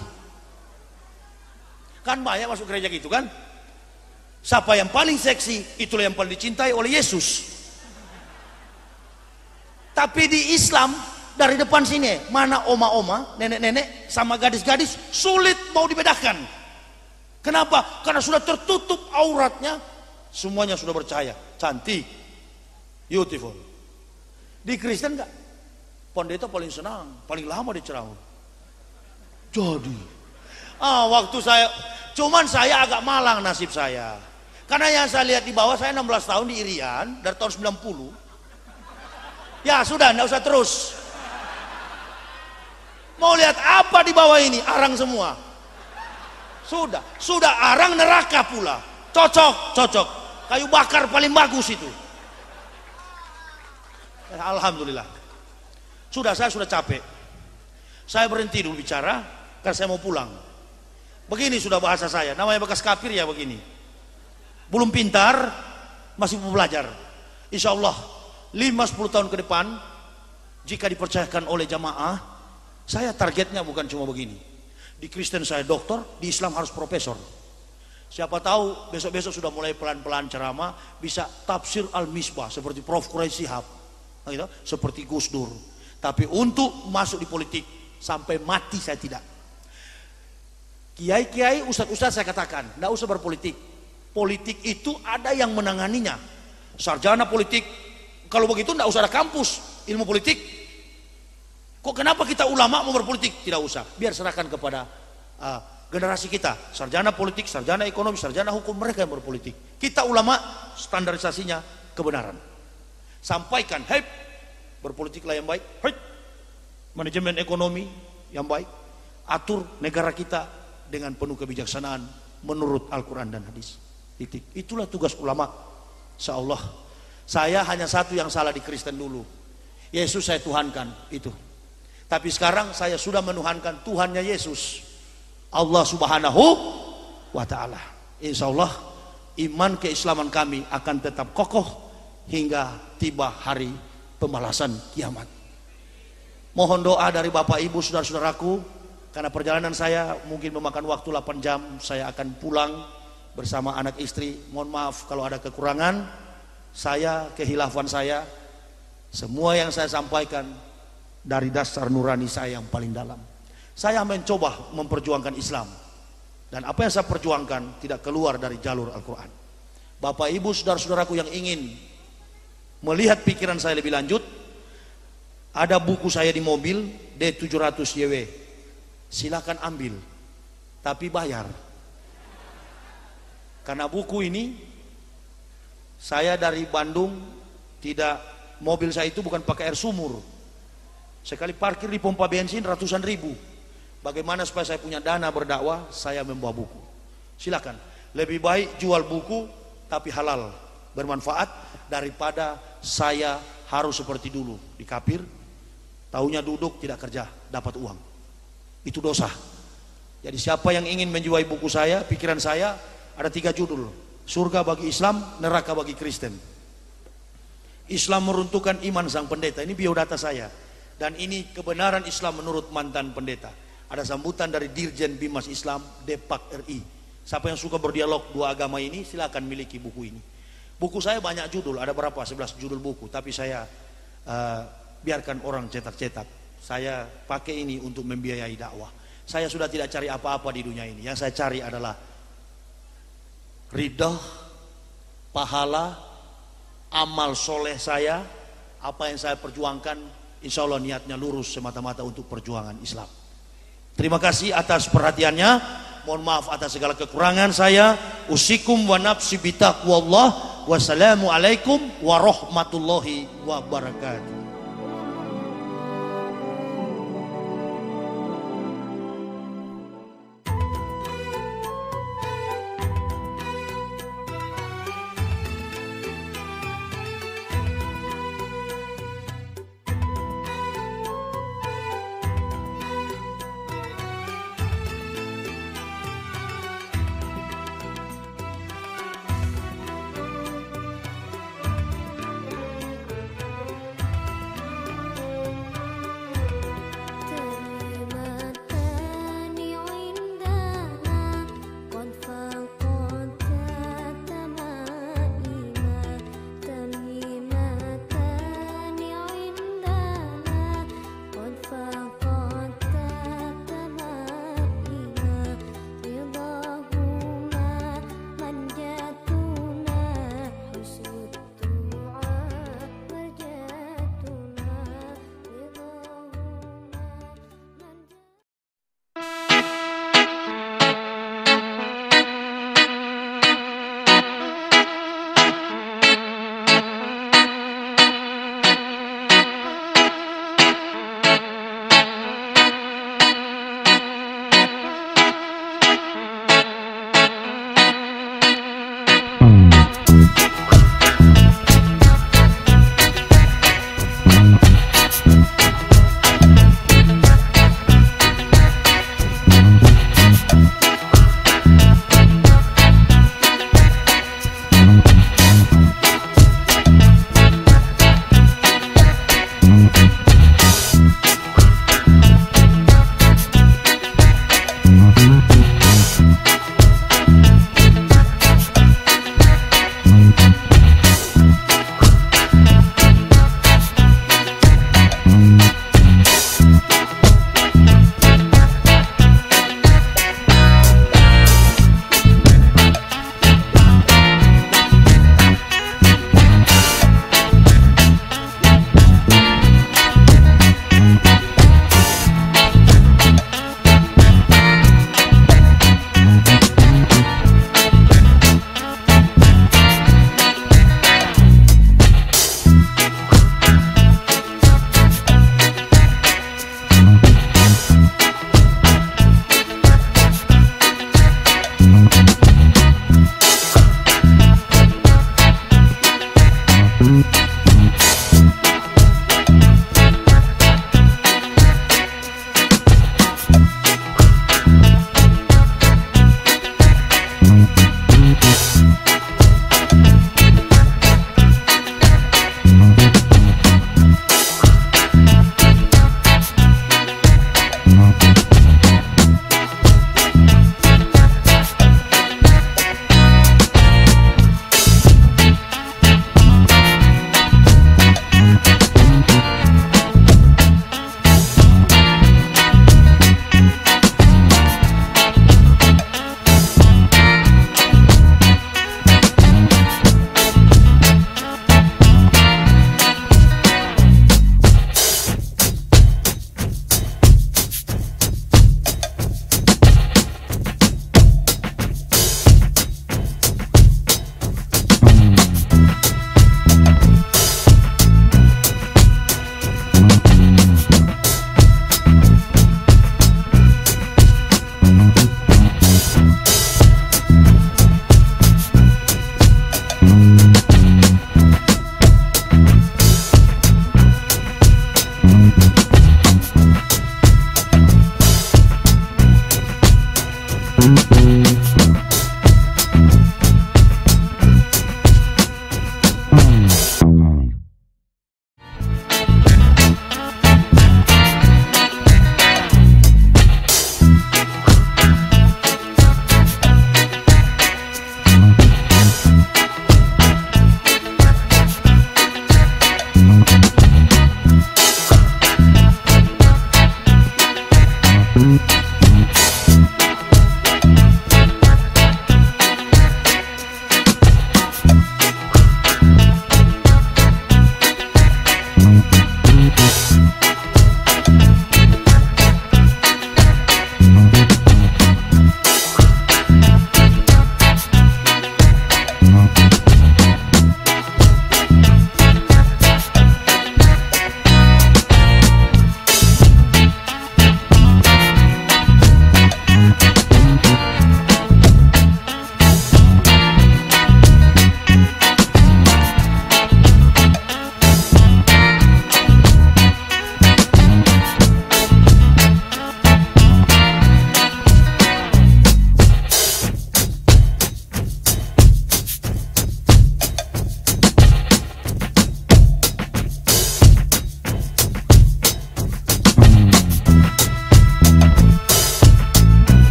Kan banyak masuk gereja gitu kan? Siapa yang paling seksi, itulah yang paling dicintai oleh Yesus. Tapi di Islam, dari depan sini, mana oma-oma, nenek-nenek, sama gadis-gadis, sulit mau dibedakan. Kenapa? Karena sudah tertutup auratnya, semuanya sudah bercahaya, cantik, beautiful. Di Kristen enggak? Pendeta paling senang, paling lama diceramah. Jadi, waktu cuman saya agak malang nasib saya. Karena yang saya lihat di bawah, saya 16 tahun di Irian dari tahun 90. Ya sudah, enggak usah terus. Mau lihat apa di bawah ini? Arang semua. Sudah arang neraka pula. Cocok. Kayu bakar paling bagus itu. Alhamdulillah. Saya sudah capek. Saya berhenti dulu bicara karena saya mau pulang. Begini sudah bahasa saya, namanya bekas kafir ya begini. Belum pintar, masih mau belajar. Insya Allah 5-10 tahun ke depan, jika dipercayakan oleh jamaah, saya targetnya bukan cuma begini. Di Kristen saya doktor, di Islam harus profesor. Siapa tahu besok-besok sudah mulai pelan-pelan ceramah, bisa tafsir al-misbah seperti Prof. Quraisy Shihab, gitu, seperti Gus Dur. Tapi untuk masuk di politik sampai mati saya tidak. Kiai-kiai, ustadz-ustadz saya katakan, tidak usah berpolitik. Politik itu ada yang menanganinya. Sarjana politik. Kalau begitu tidak usah ada kampus ilmu politik. Kok kenapa kita ulama mau berpolitik? Tidak usah. Biar serahkan kepada generasi kita. Sarjana politik, sarjana ekonomi, sarjana hukum, mereka yang berpolitik. Kita ulama standarisasinya kebenaran. Sampaikan, berpolitiklah yang baik. Manajemen ekonomi yang baik. Atur negara kita dengan penuh kebijaksanaan menurut Al-Quran dan hadis. Titik. Itulah tugas ulama. Insyaallah. Saya hanya satu yang salah di Kristen dulu. Yesus saya tuhankan itu. Tapi sekarang saya sudah menuhankan Tuhannya Yesus, Allah Subhanahu wa Ta'ala. Insya Allah iman keislaman kami akan tetap kokoh hingga tiba hari pembalasan kiamat. Mohon doa dari Bapak Ibu saudara-saudaraku, karena perjalanan saya mungkin memakan waktu 8 jam. Saya akan pulang bersama anak istri. Mohon maaf kalau ada kekurangan saya, kehilafan saya. Semua yang saya sampaikan dari dasar nurani saya yang paling dalam. Saya mencoba memperjuangkan Islam, dan apa yang saya perjuangkan tidak keluar dari jalur Al-Quran. Bapak Ibu saudara-saudaraku yang ingin melihat pikiran saya lebih lanjut, ada buku saya di mobil D700YW, silakan ambil, tapi bayar. Karena buku ini saya dari Bandung, tidak, mobil saya itu bukan pakai air sumur. Sekali parkir di pompa bensin ratusan ribu. Bagaimana supaya saya punya dana berdakwah? Saya membawa buku. Silakan. Lebih baik jual buku tapi halal, bermanfaat, daripada saya harus seperti dulu di Kapir, taunya duduk tidak kerja, dapat uang. Itu dosa. Jadi siapa yang ingin menjiwai buku saya, pikiran saya, ada 3 judul: surga bagi Islam, neraka bagi Kristen. Islam meruntuhkan iman sang pendeta. Ini biodata saya. Dan ini kebenaran Islam menurut mantan pendeta. Ada sambutan dari Dirjen Bimas Islam Depak RI. Siapa yang suka berdialog dua agama ini, silakan miliki buku ini. Buku saya banyak judul, ada berapa? 11 judul buku. Tapi saya biarkan orang cetak-cetak. Saya pakai ini untuk membiayai dakwah. Saya sudah tidak cari apa-apa di dunia ini. Yang saya cari adalah ridha, pahala, amal soleh saya. Apa yang saya perjuangkan, insya Allah niatnya lurus semata-mata untuk perjuangan Islam. Terima kasih atas perhatiannya. Mohon maaf atas segala kekurangan saya. Usikum wa nafsi bitaqwallah. Wassalamualaikum warahmatullahi wabarakatuh.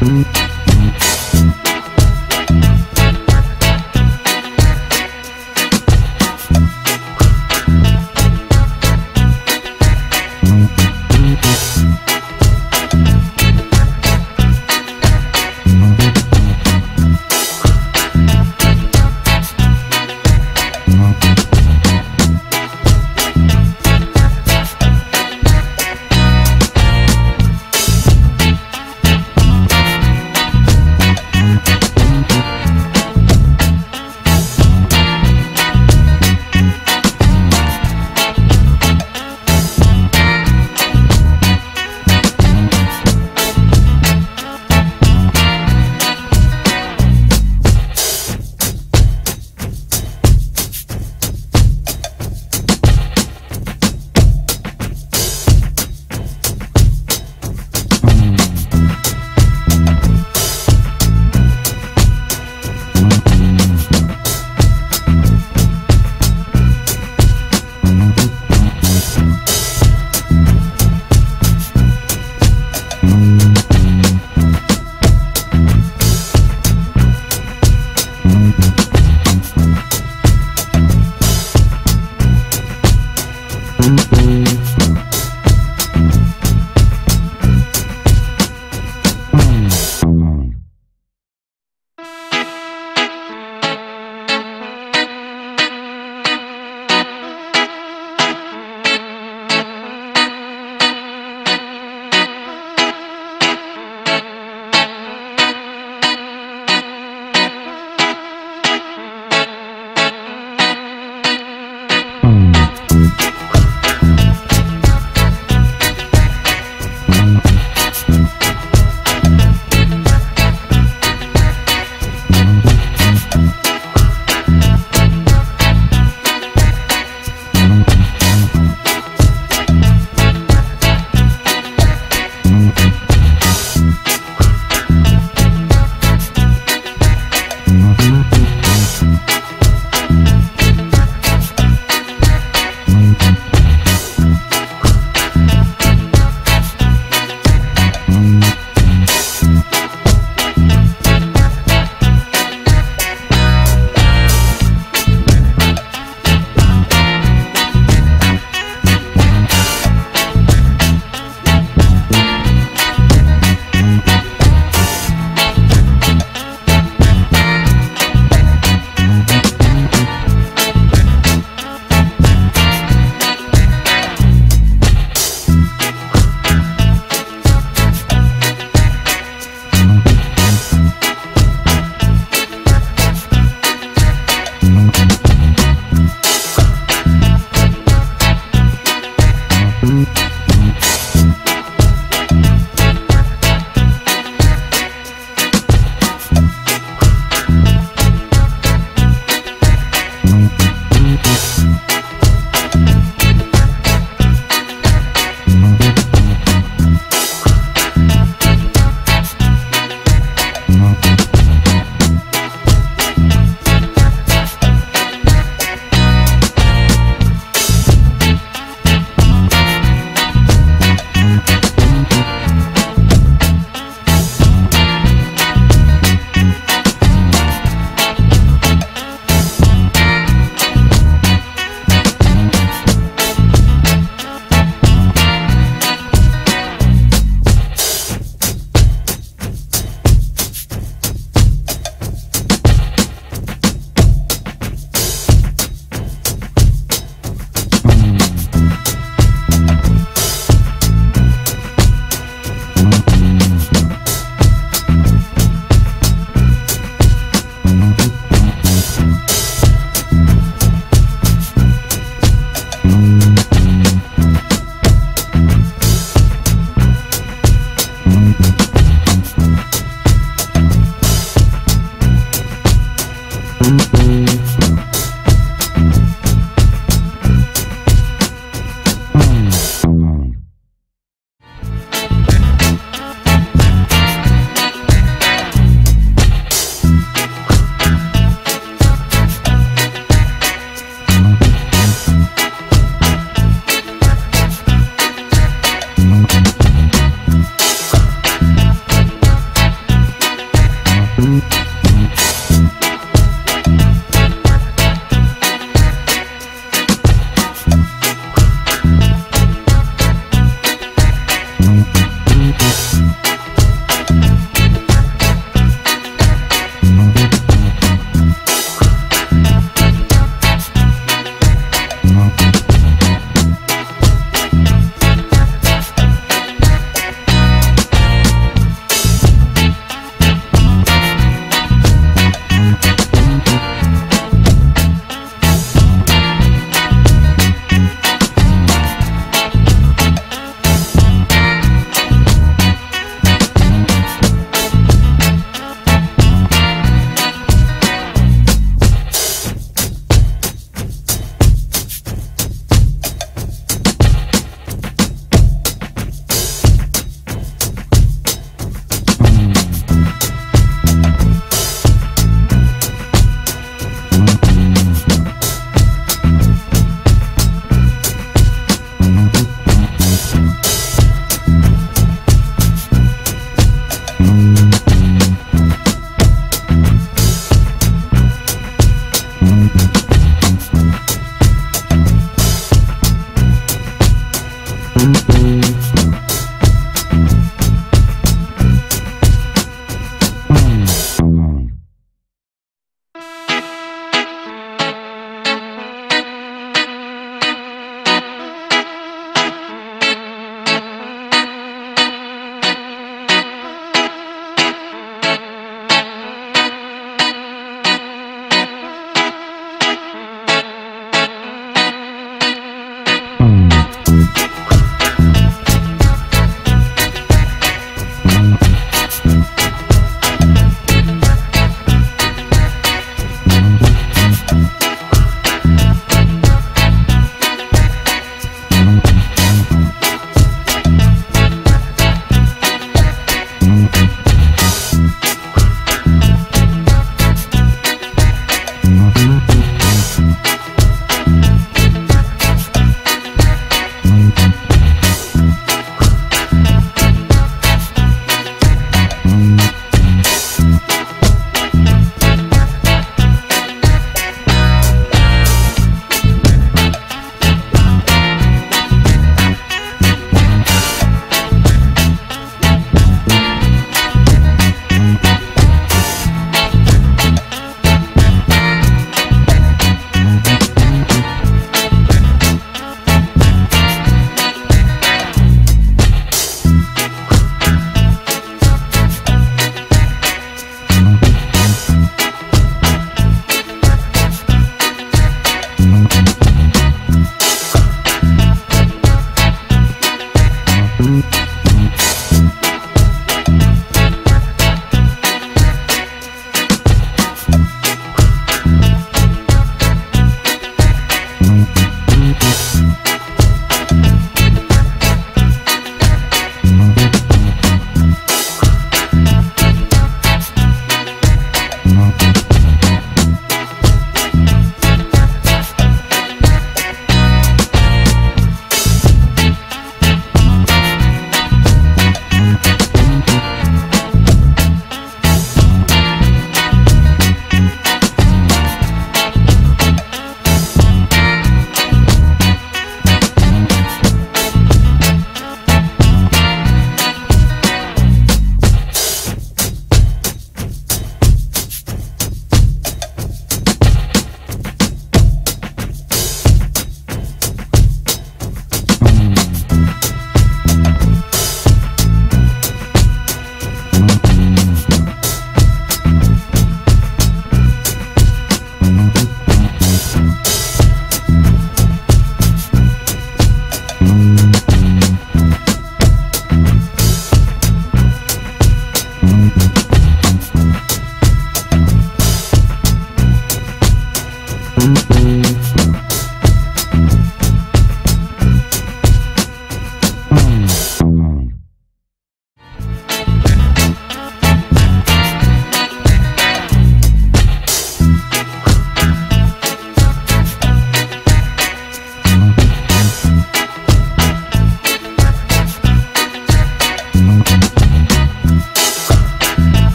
Thank you.